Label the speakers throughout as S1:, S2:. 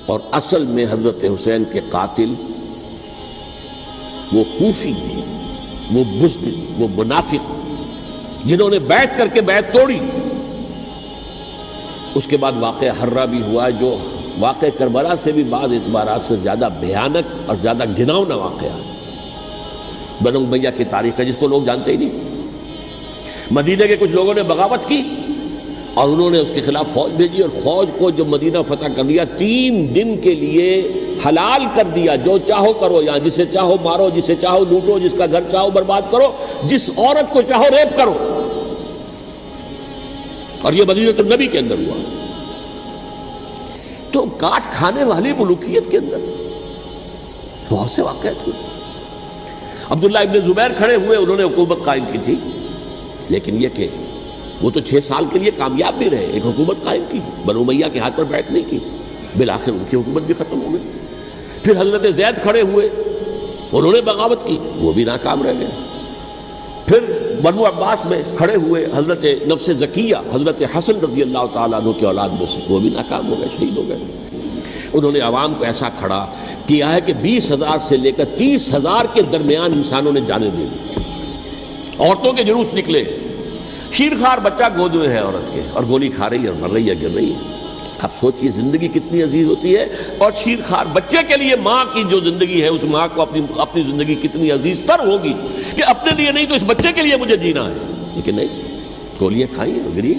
S1: اور اصل میں حضرت حسین کے قاتل وہ کوفی، وہ بزدل، وہ منافق جنہوں نے بیعت کر کے بیعت توڑی۔ اس کے بعد واقعہ ہرہ بھی ہوا جو واقعہ کربلا سے بھی بعض اعتبارات سے زیادہ بھیانک اور زیادہ گھناؤنا واقعہ بنو امیہ کی تاریخ ہے، جس کو لوگ جانتے ہی نہیں۔ مدینہ کے کچھ لوگوں نے بغاوت کی اور انہوں نے اس کے خلاف فوج بھیجی، اور فوج کو جب مدینہ فتح کر دیا 3 دن کے لیے حلال کر دیا، جو چاہو کرو، یہاں جسے چاہو مارو، جسے چاہو لوٹو، جس کا گھر چاہو برباد کرو، جس عورت کو چاہو ریپ کرو۔ اور یہ مدینہ النبی کے اندر ہوا۔ تو کاٹ کھانے والی ملوکیت کے اندر بہت سے واقعات ہوئے۔ عبداللہ ابن زبیر کھڑے ہوئے، انہوں نے حکومت قائم کی تھی، لیکن یہ کہ وہ تو 6 سال کے لیے کامیاب بھی رہے، ایک حکومت قائم کی، بنو امیہ کے ہاتھ پر بیعت نہیں کی، بالآخر ان کی حکومت بھی ختم ہو گئی۔ پھر حضرت زید کھڑے ہوئے، انہوں نے بغاوت کی، وہ بھی ناکام رہ گئے۔ پھر بنو عباس میں کھڑے ہوئے حضرت نفس زکیہ، حضرت حسن رضی اللہ تعالیٰ عنہ کے اولاد میں سے، وہ بھی ناکام ہو گئے، شہید ہو گئے۔ انہوں نے عوام کو ایسا کھڑا کیا ہے کہ 20,000 سے لے کر 30,000 کے درمیان انسانوں نے جانیں دے دی۔ عورتوں کے جلوس نکلے، شیرخوار بچہ گود میں ہے عورت کے، اور گولی کھا رہی ہے اور مر رہی ہے، گر رہی ہے۔ آپ سوچئے زندگی کتنی عزیز ہوتی ہے، اور شیرخوار بچے کے لیے ماں کی جو زندگی ہے، اس ماں کو اپنی زندگی کتنی عزیز تر ہوگی کہ اپنے لیے نہیں تو اس بچے کے لیے مجھے جینا ہے، لیکن نہیں، گولیاں کھائیں اور گری۔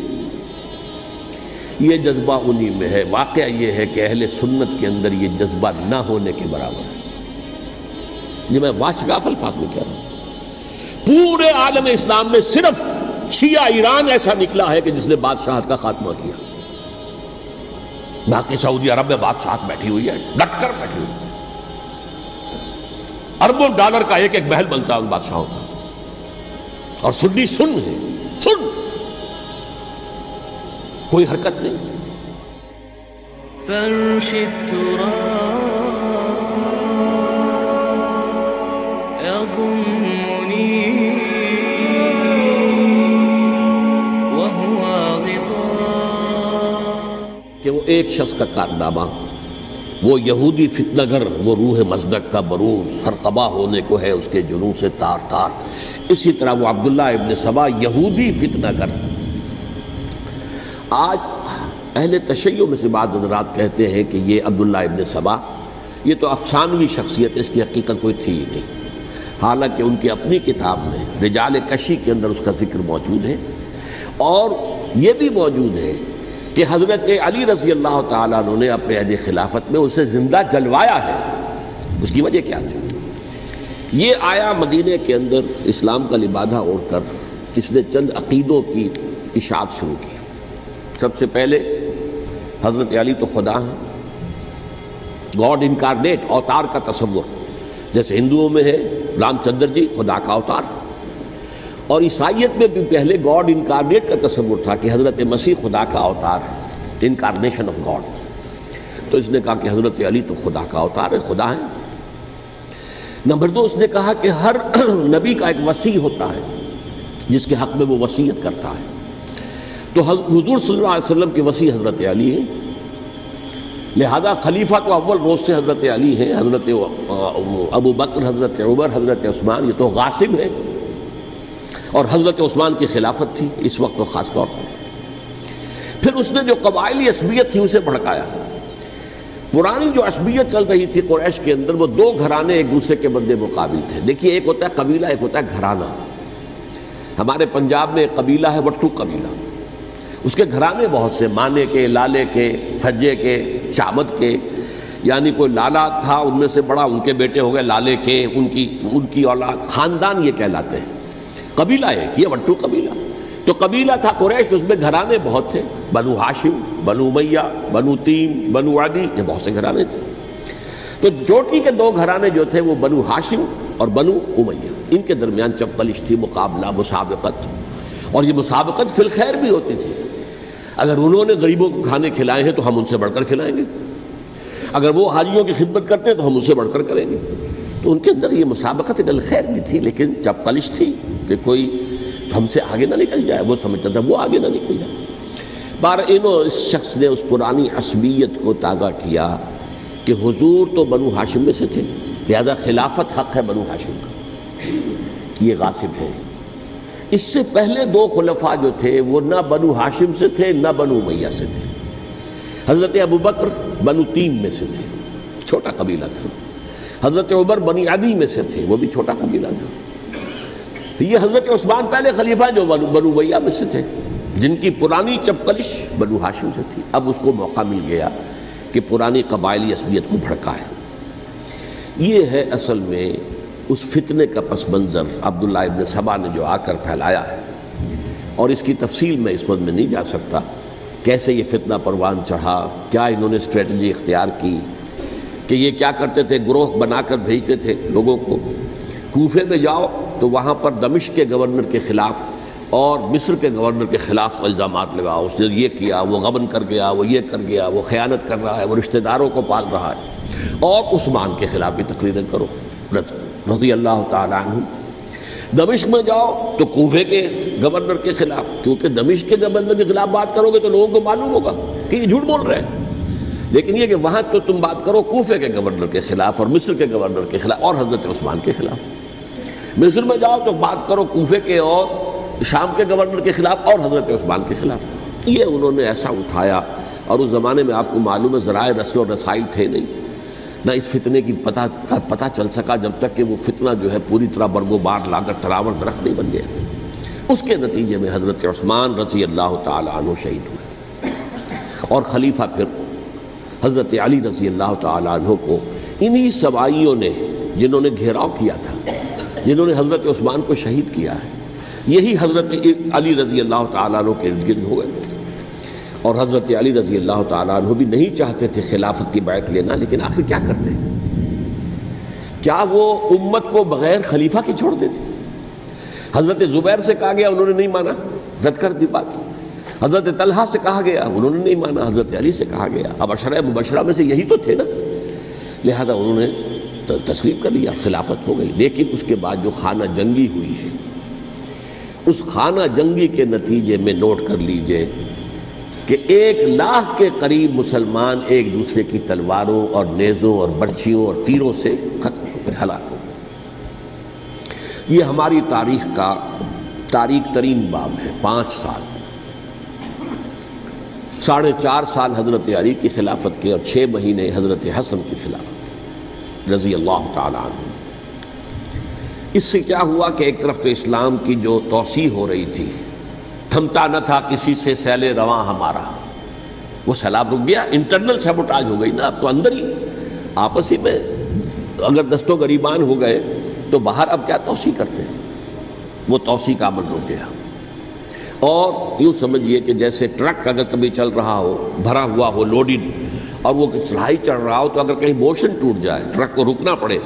S1: یہ جذبہ انہی میں ہے۔ واقعہ یہ ہے کہ اہل سنت کے اندر یہ جذبہ نہ ہونے کے برابر ہے۔ یہ میں واشگاف الفاظ میں کہہ رہا ہوں۔ پورے عالم اسلام میں صرف شیعہ ایران ایسا نکلا ہے کہ جس نے بادشاہت کا خاتمہ کیا، باقی سعودی عرب میں بادشاہت بیٹھی ہوئی ہے، ڈٹ کر بیٹھی ہوئی ہے۔ اربوں ڈالر کا ایک ایک محل بنتا ہے ان بادشاہوں کا، اور سنی سن ہے، سن، کوئی حرکت نہیں۔
S2: فرش التراب يضمني وهو غطاء،
S1: کہ وہ ایک شخص کا کارنامہ، وہ یہودی فتنہ گر، وہ روح مصدق کا بروز، ہر تباہ ہونے کو ہے اس کے جنون سے تار تار۔ اسی طرح وہ عبداللہ ابن سبا یہودی فتنہ گر۔ آج اہل تشیع میں سے بعض حضرات کہتے ہیں کہ یہ عبداللہ ابن سبا یہ تو افسانوی شخصیت، اس کی حقیقت کوئی تھی ہی نہیں، حالانکہ ان کی اپنی کتاب میں رجال کشی کے اندر اس کا ذکر موجود ہے، اور یہ بھی موجود ہے کہ حضرت علی رضی اللہ تعالیٰ عنہ نے اپنے عہد خلافت میں اسے زندہ جلوایا ہے۔ اس کی وجہ کیا تھی؟ یہ آیا مدینے کے اندر اسلام کا لبادہ اوڑھ کر، اس نے چند عقیدوں کی اشاعت شروع کی۔ سب سے پہلے حضرت علی تو خدا ہیں، گاڈ انکارنیٹ، اوتار کا تصور، جیسے ہندوؤں میں ہے رام چندر جی خدا کا اوتار، اور عیسائیت میں بھی پہلے گاڈ انکارنیٹ کا تصور تھا کہ حضرت مسیح خدا کا اوتار ہے، انکارنیشن آف گاڈ۔ تو اس نے کہا کہ حضرت علی تو خدا کا اوتار ہے، خدا ہے۔ نمبر 2، اس نے کہا کہ ہر نبی کا ایک وصی ہوتا ہے جس کے حق میں وہ وصیت کرتا ہے، تو حضور صلی اللہ علیہ وسلم کے وصی حضرت علی ہیں، لہذا خلیفہ تو اول روز سے حضرت علی ہیں، حضرت ابو بکر، حضرت عمر، حضرت عثمان، یہ تو غاصب ہے، اور حضرت عثمان کی خلافت تھی اس وقت تو خاص طور پر۔ پھر اس نے جو قبائلی عصبیت تھی اسے بھڑکایا۔ پرانی جو عصبیت چل رہی تھی قریش کے اندر، وہ 2 گھرانے ایک دوسرے کے بدے مقابل تھے۔ دیکھیے، ایک ہوتا ہے قبیلہ، ایک ہوتا ہے گھرانہ۔ ہمارے پنجاب میں ایک قبیلہ ہے وٹو قبیلہ، اس کے گھرانے بہت سے، مانے کے، لالے کے، سجے کے، شامت کے، یعنی کوئی لالا تھا ان میں سے بڑا، ان کے بیٹے ہو گئے لالے کے، ان کی اولاد، خاندان یہ کہلاتے ہیں۔ قبیلہ ایک، یہ وٹو قبیلہ۔ تو قبیلہ تھا قریش، اس میں گھرانے بہت تھے، بنو ہاشم، بنو امیہ، بنو تیم، بنو عدی، یہ بہت سے گھرانے تھے۔ تو چوٹی کے 2 گھرانے جو تھے وہ بنو ہاشم اور بنو امیہ، ان کے درمیان چپقلش تھی، مقابلہ، مسابقت، اور یہ مسابقت فی الخیر بھی ہوتی تھی۔ اگر انہوں نے غریبوں کو کھانے کھلائے ہیں تو ہم ان سے بڑھ کر کھلائیں گے، اگر وہ حاجیوں کی خدمت کرتے ہیں تو ہم ان سے بڑھ کر کریں گے۔ تو ان کے اندر یہ مسابقت فی الخیر بھی تھی، لیکن چپقلش تھی کہ کوئی ہم سے آگے نہ نکل جائے، وہ سمجھتا تھا وہ آگے نہ نکل جائے۔ اس شخص نے اس پرانی عصبیت کو تازہ کیا کہ حضور تو بنو ہاشم میں سے تھے، لہذا خلافت حق ہے بنو ہاشم کا، یہ غاصب ہے۔ اس سے پہلے دو خلفاء جو تھے وہ نہ بنو ہاشم سے تھے نہ بنو امیہ سے تھے۔ حضرت ابوبکر بنو تیم میں سے تھے، چھوٹا قبیلہ تھا۔ حضرت عمر بنی عدی میں سے تھے، وہ بھی چھوٹا قبیلہ تھا۔ یہ حضرت عثمان پہلے خلیفہ جو بنو امیہ میں سے تھے، جن کی پرانی چپقلش بنو ہاشم سے تھی۔ اب اس کو موقع مل گیا کہ پرانی قبائلی عصبیت کو بھڑکائے۔ یہ ہے اصل میں اس فتنے کا پس منظر عبداللہ ابن سبا نے جو آ کر پھیلایا ہے، اور اس کی تفصیل میں اس وقت میں نہیں جا سکتا، کیسے یہ فتنہ پروان چڑھا، کیا انہوں نے اسٹریٹجی اختیار کی کہ یہ کیا کرتے تھے، گروہ بنا کر بھیجتے تھے لوگوں کو، کوفے میں جاؤ تو وہاں پر دمشق کے گورنر کے خلاف اور مصر کے گورنر کے خلاف الزامات لگاؤ، اس نے یہ کیا، وہ غبن کر گیا، وہ یہ کر گیا، وہ خیانت کر رہا ہے، وہ رشتہ داروں کو پال رہا ہے، اور عثمان کے خلاف بھی تقریریں کرو رضی اللہ تعالیٰ عنہ۔ دمشق میں جاؤ تو کوفے کے گورنر کے خلاف، کیونکہ دمشق کے گورنر کے خلاف بات کرو گے تو لوگوں کو معلوم ہوگا کہ یہ جھوٹ بول رہے ہیں، لیکن یہ کہ وہاں تو تم بات کرو کوفے کے گورنر کے خلاف اور مصر کے گورنر کے خلاف اور حضرت عثمان کے خلاف۔ مصر میں جاؤ تو بات کرو کوفے کے اور شام کے گورنر کے خلاف اور حضرت عثمان کے خلاف۔ یہ انہوں نے ایسا اٹھایا، اور اس زمانے میں آپ کو معلوم ہے ذرائع رسل و رسائل تھے نہیں، نہ اس فتنے کی پتہ چل سکا جب تک کہ وہ فتنہ جو ہے پوری طرح برگ و بار لا کر تراور درخت نہیں بن گیا۔ اس کے نتیجے میں حضرت عثمان رضی اللہ تعالیٰ عنہ شہید ہوئے، اور خلیفہ پھر حضرت علی رضی اللہ تعالیٰ عنہ کو انہی سبائیوں نے، جنہوں نے گھیراؤ کیا تھا، جنہوں نے حضرت عثمان کو شہید کیا ہے، یہی حضرت علی رضی اللہ تعالیٰ عنہ کے ارد گرد ہو گئے۔ اور حضرت علی رضی اللہ تعالیٰ عنہ بھی نہیں چاہتے تھے خلافت کی بیعت لینا، لیکن آخر کیا کرتے؟ کیا وہ امت کو بغیر خلیفہ کے چھوڑ دیتے؟ حضرت زبیر سے کہا گیا، انہوں نے نہیں مانا، رد کر دی بات۔ حضرت طلحہ سے کہا گیا، انہوں نے نہیں مانا۔ حضرت علی سے کہا گیا، اب عشرہ مبشرہ میں سے یہی تو تھے نا، لہذا انہوں نے تسلیم کر لیا، خلافت ہو گئی۔ لیکن اس کے بعد جو خانہ جنگی ہوئی ہے، اس خانہ جنگی کے نتیجے میں نوٹ کر لیجئے کہ 1,00,000 کے قریب مسلمان ایک دوسرے کی تلواروں اور نیزوں اور برچھیوں اور تیروں سے ختم ہو گئے، ہلاک ہو گئے۔ یہ ہماری تاریخ کا تاریک ترین باب ہے۔ 5 سال، 4.5 سال حضرت علی کی خلافت کے، اور 6 مہینے حضرت حسن کی خلافت کے رضی اللہ تعالیٰ عنہ۔ اس سے کیا ہوا کہ ایک طرف تو اسلام کی جو توسیع ہو رہی تھی، تھمتا نہ تھا کسی سے سیل رواں ہمارا، وہ سیلاب رک گیا، انٹرنل سیبوٹاج ہو گئی نا، اب تو اندر ہی آپس ہی میں اگر دست و گریبان ہو گئے تو باہر اب کیا توسیع کرتے ہیں، وہ توسیع کا عمل رک گیا۔ اور یوں سمجھیے کہ جیسے ٹرک اگر کبھی چل رہا ہو، بھرا ہوا ہو، لوڈڈ، اور وہ چڑھائی چڑھ رہا ہو، تو اگر کہیں موشن ٹوٹ جائے، ٹرک کو رکنا پڑے،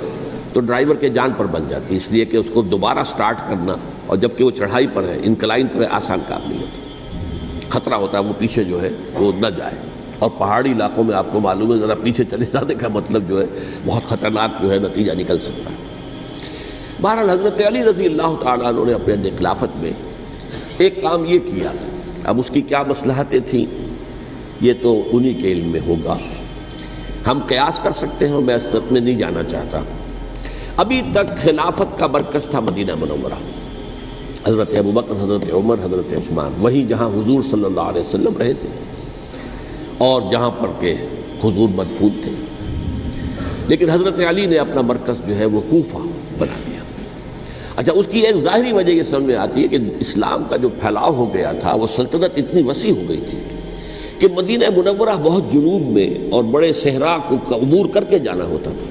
S1: تو ڈرائیور کے جان پر بن جاتی، اس لیے کہ اس کو دوبارہ سٹارٹ کرنا، اور جبکہ وہ چڑھائی پر ہے، انکلائن پر ہے، آسان کام نہیں ہوتا، خطرہ ہوتا ہے وہ پیچھے جو ہے وہ نہ جائے۔ اور پہاڑی علاقوں میں آپ کو معلوم ہے ذرا پیچھے چلے جانے کا مطلب جو ہے بہت خطرناک جو ہے نتیجہ نکل سکتا ہے۔ بہرحال حضرت علی رضی اللہ تعالیٰ عنہ نے اپنے خلافت میں ایک کام یہ کیا، اب اس کی کیا مصلحتیں تھیں یہ تو انہی کے علم میں ہوگا، ہم قیاس کر سکتے ہیں، میں اس تک میں نہیں جانا چاہتا۔ ابھی تک خلافت کا مرکز تھا مدینہ منورہ، حضرت ابوبکر، حضرت عمر، حضرت عثمان، وہیں جہاں حضور صلی اللہ علیہ وسلم رہے تھے اور جہاں پر کہ حضور مدفون تھے۔ لیکن حضرت علی نے اپنا مرکز جو ہے وہ کوفہ بنا دیا۔ اچھا، اس کی ایک ظاہری وجہ یہ سمجھ میں آتی ہے کہ اسلام کا جو پھیلاؤ ہو گیا تھا، وہ سلطنت اتنی وسیع ہو گئی تھی کہ مدینہ منورہ بہت جنوب میں اور بڑے صحرا کو عبور کر کے جانا ہوتا تھا۔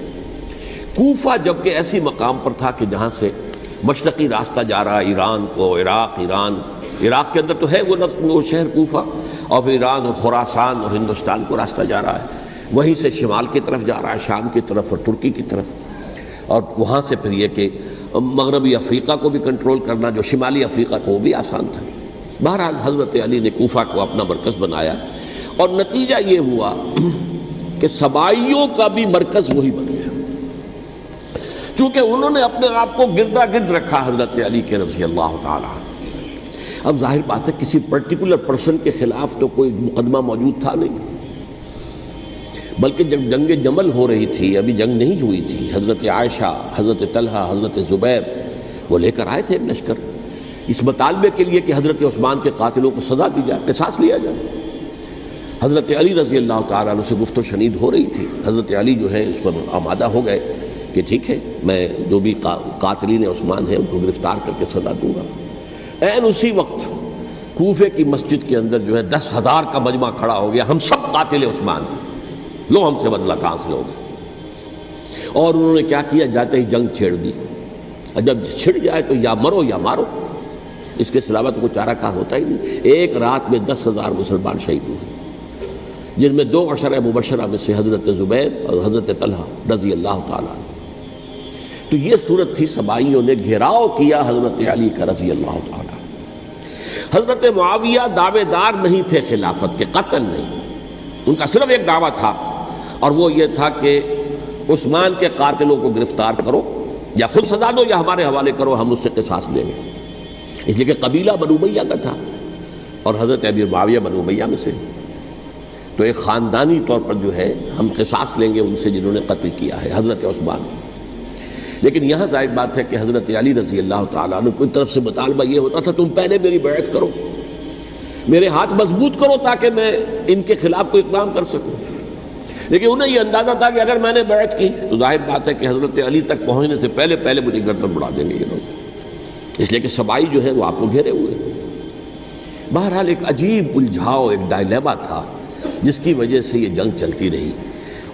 S1: کوفہ جبکہ ایسی مقام پر تھا کہ جہاں سے مشرقی راستہ جا رہا ہے ایران کو، عراق کے اندر تو ہے وہ شہر کوفہ، اور پھر ایران اور خراسان اور ہندوستان کو راستہ جا رہا ہے، وہیں سے شمال کی طرف جا رہا ہے، شام کی طرف اور ترکی کی طرف، اور وہاں سے پھر یہ کہ مغربی افریقہ کو بھی کنٹرول کرنا، جو شمالی افریقہ کو وہ بھی آسان تھا۔ بہرحال حضرت علی نے کوفہ کو اپنا مرکز بنایا، اور نتیجہ یہ ہوا کہ سبائیوں کا بھی مرکز وہی بن گیا، چونکہ انہوں نے اپنے آپ کو گردا گرد رکھا حضرت علی کے رضی اللہ تعالیٰ عنہ۔ اب ظاہر بات ہے کسی پرٹیکولر پرسن کے خلاف تو کوئی مقدمہ موجود تھا نہیں، بلکہ جب جنگ جمل ہو رہی تھی، ابھی جنگ نہیں ہوئی تھی، حضرت عائشہ، حضرت طلحہ، حضرت زبیر وہ لے کر آئے تھے ایک لشکر اس مطالبے کے لیے کہ حضرت عثمان کے قاتلوں کو سزا دی جائے، قصاص لیا جائے۔ حضرت علی رضی اللہ تعالیٰ عنہ سے گفت و شنید ہو رہی تھی، حضرت علی جو ہے اس پر آمادہ ہو گئے کہ ٹھیک ہے میں جو بھی قاتلین عثمان ہیں ان کو گرفتار کر کے سزا دوں گا۔ عین اسی وقت کوفے کی مسجد کے اندر جو ہے 10,000 کا مجمع کھڑا ہو گیا، ہم سب قاتل عثمان ہیں، لو ہم سے بدلہ کہاں سے لوگے۔ اور انہوں نے کیا کیا، جاتے ہی جنگ چھیڑ دی، اور جب چھڑ جائے تو یا مرو یا مارو، اس کے علاوہ تو کوئی چارہ کار ہوتا ہی نہیں۔ ایک رات میں 10,000 مسلمان شہید ہوئے، جن میں 2 عشرہ مبشرہ میں سے حضرت زبیر اور حضرت طلحہ رضی اللہ تعالیٰ عنہ۔ تو یہ صورت تھی، سبائیوں نے گھیراؤ کیا حضرت علی کا رضی اللہ تعالیٰ۔ حضرت معاویہ دعوے دار نہیں تھے خلافت کے، قطعاً نہیں، ان کا صرف ایک دعویٰ تھا، اور وہ یہ تھا کہ عثمان کے قاتلوں کو گرفتار کرو، یا خود سزا دو یا ہمارے حوالے کرو، ہم اس سے قصاص لیں گے۔ اس لیے کہ قبیلہ بنو امیہ کا تھا اور حضرت امیر معاویہ بنو امیہ میں سے، تو ایک خاندانی طور پر جو ہے ہم قصاص لیں گے ان سے جنہوں نے قتل کیا ہے حضرت عثمان کی۔ لیکن یہاں ظاہر بات ہے کہ حضرت علی رضی اللہ تعالیٰ عنہ کی طرف سے مطالبہ یہ ہوتا تھا تم پہلے میری بیعت کرو، میرے ہاتھ مضبوط کرو تاکہ میں ان کے خلاف کوئی اقدام کر سکوں۔ لیکن انہیں یہ اندازہ تھا کہ اگر میں نے بیعت کی تو ظاہر بات ہے کہ حضرت علی تک پہنچنے سے پہلے پہلے مجھے گردن بڑھا دیں گے یہ لوگ، اس لیے کہ سبائی جو ہے وہ آپ کو گھیرے ہوئے۔ بہرحال ایک عجیب الجھاؤ، ایک ڈائلیما تھا جس کی وجہ سے یہ جنگ چلتی رہی،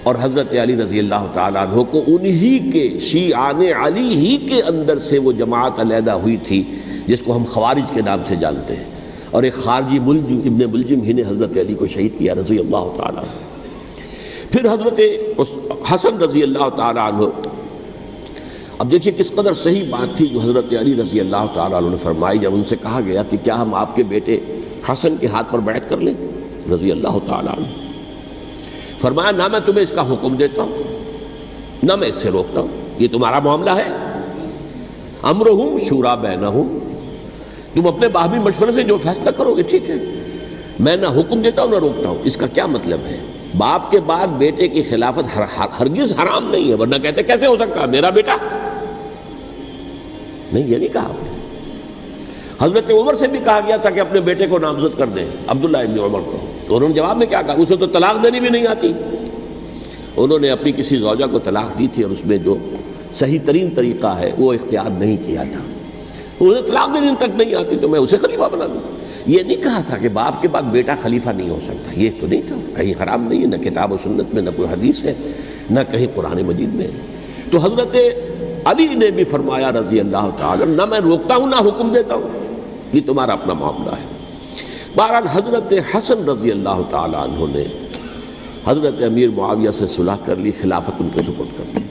S1: اور حضرت علی رضی اللہ تعالیٰ عنہ کو انہی کے شیعان علی ہی کے اندر سے وہ جماعت علیحدہ ہوئی تھی جس کو ہم خوارج کے نام سے جانتے ہیں، اور ایک خارجی ملجم ابن ملجم ہی نے حضرت علی کو شہید کیا رضی اللہ تعالیٰ عنہ۔ پھر حضرت حسن رضی اللہ تعالیٰ عنہ، اب دیکھیے کس قدر صحیح بات تھی جو حضرت علی رضی اللہ تعالیٰ عنہ نے فرمائی جب ان سے کہا گیا کہ کیا ہم آپ کے بیٹے حسن کے ہاتھ پر بیعت کر لیں رضی اللہ تعالیٰ عنہ۔ فرمایا نہ میں تمہیں اس کا حکم دیتا ہوں نہ میں اس سے روکتا ہوں، یہ تمہارا معاملہ ہے، امرہم شورا بینہم، تم اپنے باہمی مشورے سے جو فیصلہ کرو گے ٹھیک ہے، میں نہ حکم دیتا ہوں نہ روکتا ہوں۔ اس کا کیا مطلب ہے؟ باپ کے بعد بیٹے کی خلافت ہرگز حرام نہیں ہے، ورنہ کہتے کیسے ہو سکتا ہے میرا بیٹا؟ نہیں، یہ نہیں کہا آپ نے۔ حضرت عمر سے بھی کہا گیا تھا کہ اپنے بیٹے کو نامزد کر دیں، عبداللہ ابن عمر کو، تو انہوں نے جواب میں کیا کہا؟ اسے تو طلاق دینی بھی نہیں آتی۔ انہوں نے اپنی کسی زوجہ کو طلاق دی تھی اور اس میں جو صحیح ترین طریقہ ہے وہ اختیار نہیں کیا تھا، انہیں طلاق دینے تک نہیں آتی تو میں اسے خلیفہ بنا دوں۔ یہ نہیں کہا تھا کہ باپ کے بعد بیٹا خلیفہ نہیں ہو سکتا، یہ تو نہیں تھا، کہیں حرام نہیں ہے، نہ کتاب و سنت میں، نہ کوئی حدیث ہے، نہ کہیں قرآن مجید میں۔ تو حضرت علی نے بھی فرمایا رضی اللہ تعالیٰ، نہ میں روکتا ہوں نہ حکم دیتا ہوں، یہ تمہارا اپنا معاملہ ہے۔ بہرحال حضرت حسن رضی اللہ تعالیٰ عنہ نے حضرت امیر معاویہ سے صلح کر لی، خلافت ان کے سپرد کر دی۔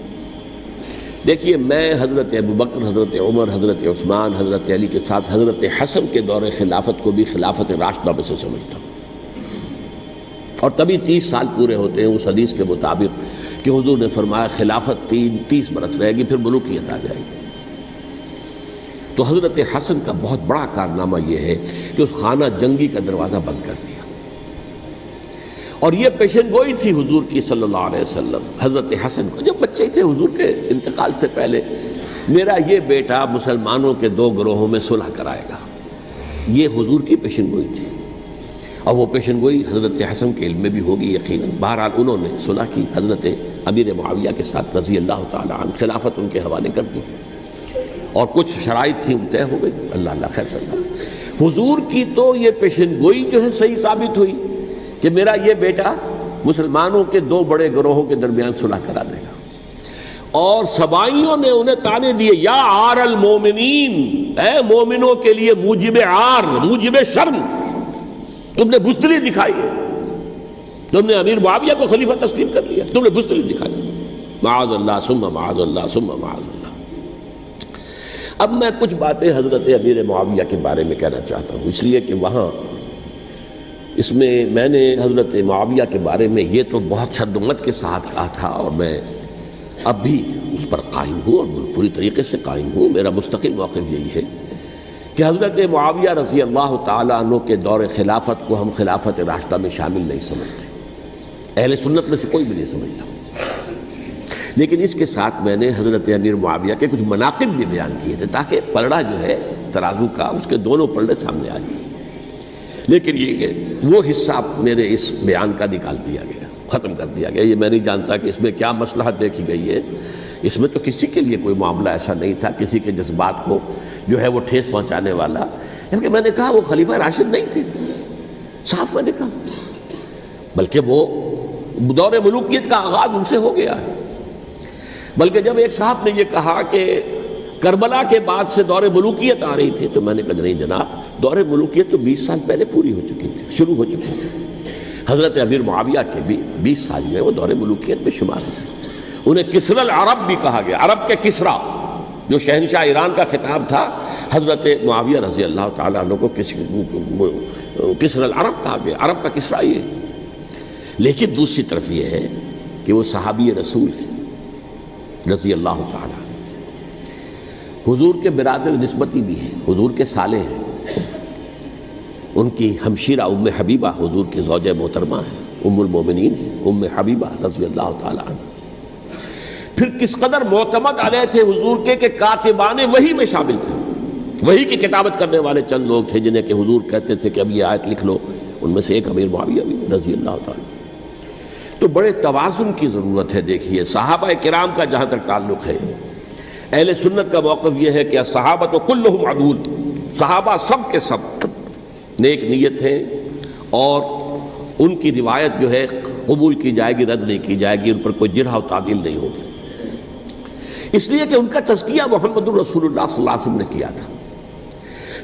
S1: دیکھیے میں حضرت ابوبکر، حضرت عمر، حضرت عثمان، حضرت علی کے ساتھ حضرت حسن کے دور خلافت کو بھی خلافت راشدہ میں سے سمجھتا ہوں، اور تبھی 30 سال پورے ہوتے ہیں اس حدیث کے مطابق کہ حضور نے فرمایا خلافت 30 برس رہے گی پھر ملوکیت آ جائے گی۔ تو حضرت حسن کا بہت بڑا کارنامہ یہ ہے کہ اس خانہ جنگی کا دروازہ بند کر دیا، اور یہ پیشن گوئی تھی حضور کی صلی اللہ علیہ وسلم حضرت حسن کو جب بچے تھے حضور کے انتقال سے پہلے، میرا یہ بیٹا مسلمانوں کے 2 گروہوں میں صلح کرائے گا، یہ حضور کی پیشن گوئی تھی، اور وہ پیشن گوئی حضرت حسن کے علم میں بھی ہوگی یقیناً۔ بہرحال انہوں نے صلح کی حضرت امیر معاویہ کے ساتھ رضی اللہ تعالیٰ عنہ، خلافت ان کے حوالے کر دی، اور کچھ شرائط تھیں طے ہو گئی، اللہ خیر صلی اللہ۔ حضور کی تو یہ پیشن گوئی جو ہے صحیح ثابت ہوئی کہ میرا یہ بیٹا مسلمانوں کے 2 بڑے گروہوں کے درمیان صلح کرا دے گا، اور سبائیوں نے انہیں تانے دیے، یا عار المومنین، اے مومنوں کے لیے موجب عار، موجب شرم، تم نے بزدلی دکھائی ہے، تم نے امیر معاویہ کو خلیفہ تسلیم کر لیا، تم نے بزدلی دکھائی، معاذ اللہ ثم معاذ اللہ ثم معاذ اللہ۔ اب میں کچھ باتیں حضرت امیر معاویہ کے بارے میں کہنا چاہتا ہوں، اس لیے کہ وہاں اس میں نے حضرت معاویہ کے بارے میں یہ تو بہت شدت کے ساتھ کہا تھا، اور میں اب بھی اس پر قائم ہوں اور پوری طریقے سے قائم ہوں۔ میرا مستقل موقف یہی ہے کہ حضرت معاویہ رضی اللہ تعالیٰ عنہ کے دور خلافت کو ہم خلافت راشدہ میں شامل نہیں سمجھتے، اہل سنت میں سے کوئی بھی نہیں سمجھتا. لیکن اس کے ساتھ میں نے حضرت امیر معاویہ کے کچھ مناقب بھی بیان کیے تھے تاکہ پلڑا جو ہے ترازو کا اس کے دونوں پلڑے سامنے آ جائیں. لیکن یہ کہ وہ حصہ میرے اس بیان کا نکال دیا گیا، ختم کر دیا گیا. یہ میں نہیں جانتا کہ اس میں کیا مصلحت دیکھی گئی ہے. اس میں تو کسی کے لیے کوئی معاملہ ایسا نہیں تھا کسی کے جذبات کو جو ہے وہ ٹھیس پہنچانے والا. کیونکہ میں نے کہا وہ خلیفہ راشد نہیں تھے، صاف میں نے کہا، بلکہ وہ دور ملوکیت کا آغاز ان سے ہو گیا ہے. بلکہ جب ایک صاحب نے یہ کہا کہ کربلا کے بعد سے دور ملوکیت آ رہی تھی تو میں نے کہا نہیں جناب، دور ملوکیت تو 20 سال پہلے پوری ہو چکی تھی، شروع ہو چکی تھی. حضرت امیر معاویہ کے بھی 20 سال جو ہے وہ دور ملوکیت میں شمار ہوتے. انہیں کسری العرب بھی کہا گیا، عرب کے کسریٰ جو شہنشاہ ایران کا خطاب تھا، حضرت معاویہ رضی اللہ تعالیٰ عنہ کو کسری العرب کہا گیا، عرب کا کسریٰ یہ. لیکن دوسری طرف یہ ہے کہ وہ صحابی رسول ہیں رضی اللہ تعالیٰ، حضور کے برادر نسبتی بھی ہیں، حضور کے سالے ہیں. ان کی ہمشیرہ ام حبیبہ حضور کی زوجہ محترمہ ہیں، ام المومنین ہیں ام حبیبہ رضی اللہ تعالیٰ عنہ. پھر کس قدر معتمد علیہ تھے حضور کے کہ کاتبان وحی میں شامل تھے. وحی کی کتابت کرنے والے چند لوگ تھے جنہیں کہ حضور کہتے تھے کہ اب یہ آیت لکھ لو. ان میں سے ایک امیر معاویہ بھی رضی اللہ تعالیٰ. تو بڑے توازن کی ضرورت ہے. دیکھیے صحابہ کرام کا جہاں تک تعلق ہے، اہل سنت کا موقف یہ ہے کہ صحابہ کلہم عدول، صحابہ سب کے سب نیک نیت ہیں اور ان کی روایت جو ہے قبول کی جائے گی، رد نہیں کی جائے گی، ان پر کوئی جرح و تعدیل نہیں ہوگی. اس لیے کہ ان کا تزکیہ محمد رسول اللہ صلی اللہ علیہ وسلم نے کیا تھا.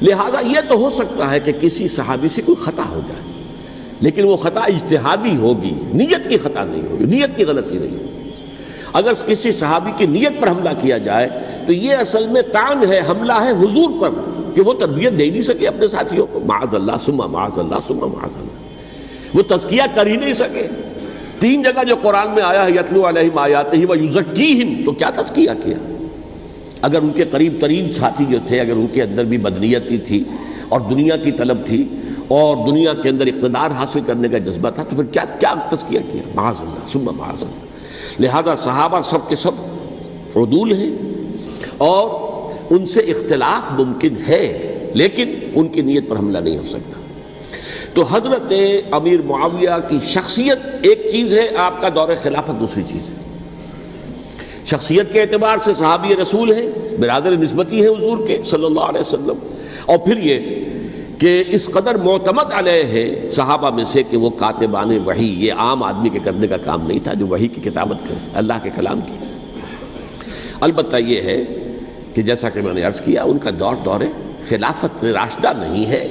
S1: لہٰذا یہ تو ہو سکتا ہے کہ کسی صحابی سے کوئی خطا ہو جائے، لیکن وہ خطا اجتہادی ہوگی، نیت کی خطا نہیں ہوگی، نیت کی غلطی نہیں ہوگی. اگر کسی صحابی کی نیت پر حملہ کیا جائے تو یہ اصل میں طعن ہے، حملہ ہے حضور پر کہ وہ تربیت دے نہیں سکے اپنے ساتھیوں کو. معاذ اللہ ثم معاذ اللہ ثم معاذ اللہ، وہ تزکیہ کر ہی نہیں سکے. 3 جگہ جو قرآن میں آیا ہے یتلو علیہم آیاتہ ویزکیہم، تو کیا تزکیہ کیا؟ اگر ان کے قریب ترین ساتھی جو تھے، اگر ان کے اندر بھی بدنیتی تھی اور دنیا کی طلب تھی اور دنیا کے اندر اقتدار حاصل کرنے کا جذبہ تھا، تو پھر کیا تزکیہ کیا؟ معاذ اللہ ثم معاذ اللہ. لہذا صحابہ سب کے سب عدول ہیں اور ان سے اختلاف ممکن ہے، لیکن ان کی نیت پر حملہ نہیں ہو سکتا. تو حضرت امیر معاویہ کی شخصیت ایک چیز ہے، آپ کا دور خلافت دوسری چیز ہے. شخصیت کے اعتبار سے صحابی رسول ہیں، برادر نسبتی ہیں حضور کے صلی اللہ علیہ وسلم. اور پھر یہ کہ اس قدر معتمد علیہ ہے صحابہ میں سے کہ وہ کاتبان وحی، یہ عام آدمی کے کرنے کا کام نہیں تھا جو وحی کی کتابت کرے، اللہ کے کلام کی. البتہ یہ ہے کہ جیسا کہ میں نے عرض کیا، ان کا دور خلافت راشدہ نہیں ہے،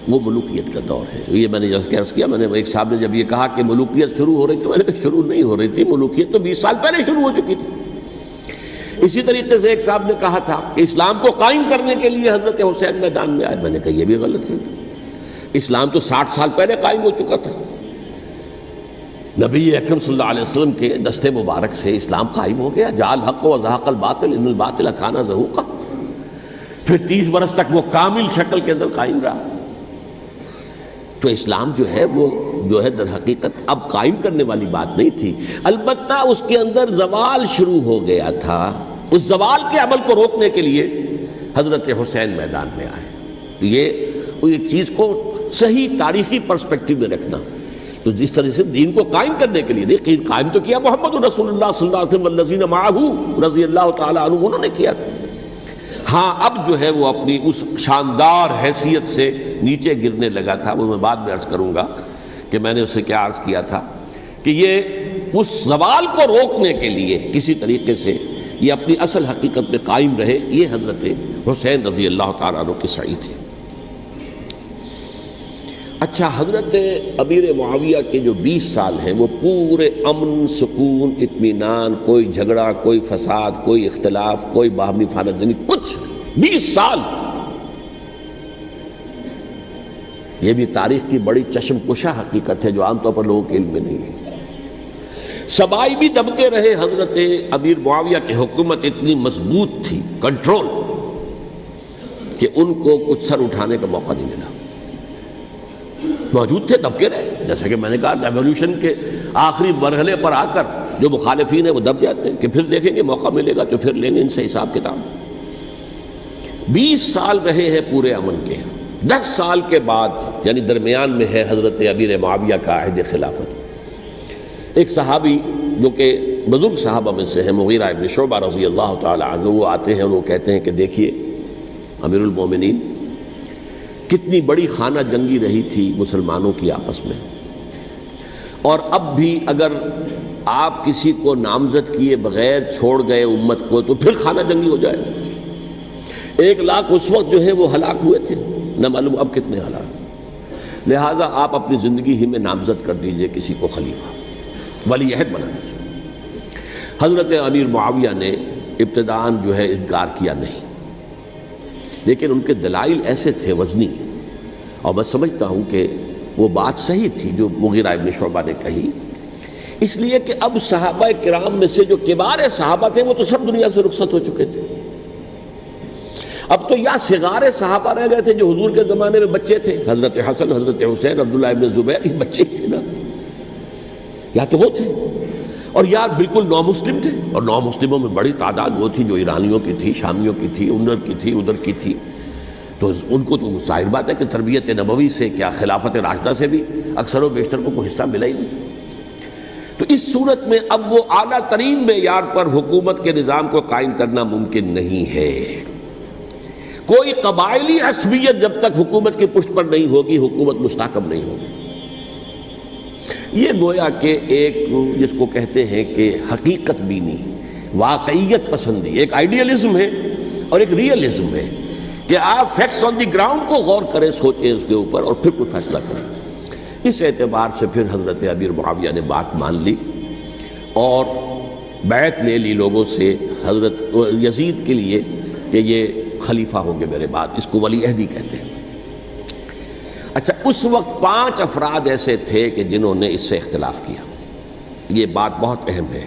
S1: وہ ملوکیت کا دور ہے. یہ میں نے جیسا کہ عرض کیا، میں نے ایک صاحب نے جب یہ کہا کہ ملوکیت شروع ہو رہی تھی، میں نے کہا شروع نہیں ہو رہی تھی، ملوکیت تو 20 سال پہلے شروع ہو چکی تھی. اسی طریقے سے ایک صاحب نے کہا تھا کہ اسلام کو قائم کرنے کے لیے حضرت حسین میدان میں آئے. میں نے کہا یہ بھی غلط ہے، اسلام تو 60 سال پہلے قائم ہو چکا تھا. نبی اکرم صلی اللہ علیہ وسلم کے دست مبارک سے اسلام قائم ہو گیا. جاء الحق وزهق الباطل ان الباطل کان زهوقا. پھر 30 برس تک وہ کامل شکل کے اندر قائم رہا. تو اسلام جو ہے وہ جو ہے در حقیقت اب قائم کرنے والی بات نہیں تھی. البتہ اس کے اندر زوال شروع ہو گیا تھا. اس زوال کے عمل کو روکنے کے لیے حضرت حسین میدان میں آئے. یہ ایک چیز کو صحیح تاریخی پرسپیکٹو میں رکھنا. تو جس طرح سے دین کو قائم کرنے کے لیے نہیں، قائم تو کیا محمد رسول اللہ صلی اللہ علیہ وسلم والذین معہ رضی اللہ تعالیٰ عنہ، انہوں نے کیا تھا. ہاں اب جو ہے وہ اپنی اس شاندار حیثیت سے نیچے گرنے لگا تھا. وہ میں بعد میں عرض کروں گا کہ میں نے اسے کیا عرض کیا تھا کہ یہ اس زوال کو روکنے کے لیے کسی طریقے سے یہ اپنی اصل حقیقت میں قائم رہے. یہ حضرت حسین رضی اللہ تعالیٰ عنہ کی سعی تھی. اچھا، حضرت امیر معاویہ کے جو 20 سال ہیں وہ پورے امن، سکون، اطمینان، کوئی جھگڑا، کوئی فساد، کوئی اختلاف، کوئی باہمی خاندانی، کچھ 20 سال. یہ بھی تاریخ کی بڑی چشم کشا حقیقت ہے جو عام طور پر لوگوں کے علم میں نہیں ہے. سبائی بھی دبکے رہے. حضرت امیر معاویہ کی حکومت اتنی مضبوط تھی، کنٹرول، کہ ان کو کچھ سر اٹھانے کا موقع نہیں ملا. موجود تھے، دبکے رہے. جیسا کہ میں نے کہا ریولوشن کے آخری مرحلے پر آ کر جو مخالفین ہیں وہ دب جاتے ہیں کہ پھر دیکھیں گے موقع ملے گا تو پھر لیں گے ان سے حساب کتاب۔ 20 سال رہے ہیں پورے امن کے، 10 سال کے بعد یعنی درمیان میں ہے حضرت امیر معاویہ کا عہد خلافت۔ ایک صحابی جو کہ بزرگ صحابہ میں سے ہیں، مغیرہ ابن شعبہ رضی اللہ تعالی عنہ، وہ آتے ہیں اور وہ کہتے ہیں کہ دیکھیے امیر المومنین، کتنی بڑی خانہ جنگی رہی تھی مسلمانوں کی آپس میں، اور اب بھی اگر آپ کسی کو نامزد کیے بغیر چھوڑ گئے امت کو تو پھر خانہ جنگی ہو جائے۔ 1 لاکھ اس وقت جو ہے وہ ہلاک ہوئے تھے، نہ معلوم اب کتنے ہلاک۔ لہٰذا آپ اپنی زندگی ہی میں نامزد کر دیجئے کسی کو خلیفہ، ولی عہد بنا دیجئے۔ حضرت امیر معاویہ نے ابتداءً جو ہے انکار کیا نہیں، لیکن ان کے دلائل ایسے تھے وزنی، اور میں سمجھتا ہوں کہ وہ بات صحیح تھی جو مغیرہ ابن شعبہ نے کہی، اس لیے کہ اب صحابہ کرام میں سے جو کبار صحابہ تھے وہ تو سب دنیا سے رخصت ہو چکے تھے۔ اب تو یا صغار صحابہ رہ گئے تھے جو حضور کے زمانے میں بچے تھے، حضرت حسن، حضرت حسین، عبداللہ ابن زبیر، یہ بچے ہی تھے نا، یا تو وہ تھے، اور یا بالکل نو مسلم تھے، اور نو مسلموں میں بڑی تعداد وہ تھی جو ایرانیوں کی تھی، شامیوں کی تھی، ادھر کی تھی، ادھر کی تھی، تو ان کو تو ظاہر بات ہے کہ تربیت نبوی سے کیا خلافت راشدہ سے بھی اکثر و بیشتر کو کوئی حصہ ملا ہی نہیں۔ تو اس صورت میں اب وہ اعلیٰ ترین معیار پر حکومت کے نظام کو قائم کرنا ممکن نہیں ہے۔ کوئی قبائلی عصبیت جب تک حکومت کی پشت پر نہیں ہوگی، حکومت مستحکم نہیں ہوگی۔ یہ گویا کہ ایک جس کو کہتے ہیں کہ حقیقت بینی، واقعیت پسندی، ایک آئیڈیلزم ہے اور ایک ریئلزم ہے کہ آپ فیکٹس آن دی گراؤنڈ کو غور کریں، سوچیں اس کے اوپر اور پھر کوئی فیصلہ کریں۔ اس اعتبار سے پھر حضرت امیر معاویہ نے بات مان لی اور بیعت لے لی لوگوں سے حضرت یزید کے لیے کہ یہ خلیفہ ہوں گے میرے بعد، اس کو ولی عہدی کہتے ہیں۔ اچھا، اس وقت 5 افراد ایسے تھے کہ جنہوں نے اس سے اختلاف کیا، یہ بات بہت اہم ہے۔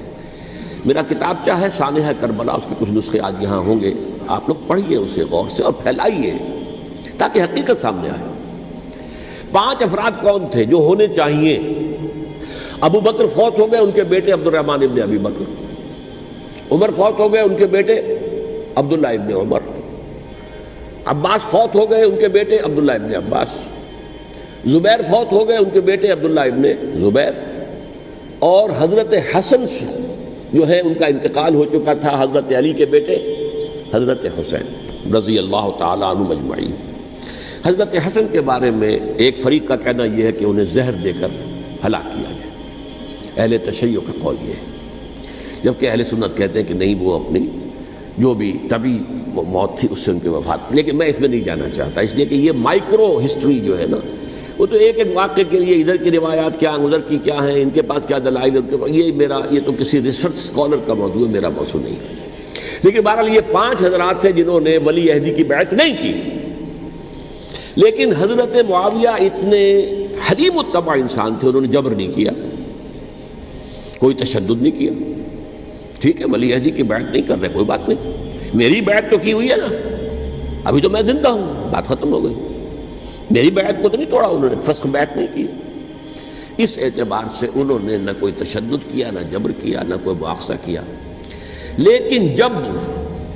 S1: میرا کتابچہ ہے سانحہ کربلا، اس کے کچھ نسخے آج یہاں ہوں گے، آپ لوگ پڑھیے اسے غور سے اور پھیلائیے تاکہ حقیقت سامنے آئے۔ 5 افراد کون تھے جو ہونے چاہیے؟ ابو بکر فوت ہو گئے، ان کے بیٹے عبد الرحمن ابن ابی بکر۔ عمر فوت ہو گئے، ان کے بیٹے عبداللہ ابن عمر۔ عباس فوت ہو گئے، ان کے بیٹے عبداللہ ابن عباس۔ زبیر فوت ہو گئے، ان کے بیٹے عبداللہ ابن زبیر۔ اور حضرت حسن جو ہے ان کا انتقال ہو چکا تھا، حضرت علی کے بیٹے حضرت حسین رضی اللہ تعالیٰ عنہ مجمعین۔ حضرت حسن کے بارے میں ایک فریق کا کہنا یہ ہے کہ انہیں زہر دے کر ہلاک کیا گیا، اہل تشیع کا قول یہ ہے، جبکہ اہل سنت کہتے ہیں کہ نہیں، وہ اپنی جو بھی طبی موت تھی اس سے ان کی وفات۔ لیکن میں اس میں نہیں جانا چاہتا، اس لیے کہ یہ مائکرو ہسٹری جو ہے نا، وہ تو ایک ایک واقعے کے لیے ادھر کی روایات کیا ہیں، ادھر کی کیا ہیں، ان کے پاس کیا دلائل، یہ تو کسی ریسرچ اسکالر کا موضوع ہے، میرا موضوع نہیں ہے۔ لیکن بہرحال یہ 5 حضرات تھے جنہوں نے ولی عہدی کی بیعت نہیں کی، لیکن حضرت معاویہ اتنے حلیم الطبع انسان تھے، انہوں نے جبر نہیں کیا، کوئی تشدد نہیں کیا۔ ٹھیک ہے، ولی عہدی کی بیعت نہیں کر رہے، کوئی بات نہیں، میری بیعت تو کی ہوئی ہے نا، ابھی تو میں زندہ ہوں، بات ختم ہو گئی، میری بیعت کو تو نہیں توڑا انہوں نے، فسخ بیعت نہیں کی۔ اس اعتبار سے انہوں نے نہ کوئی تشدد کیا، نہ جبر کیا، نہ کوئی مواخذہ کیا۔ لیکن جب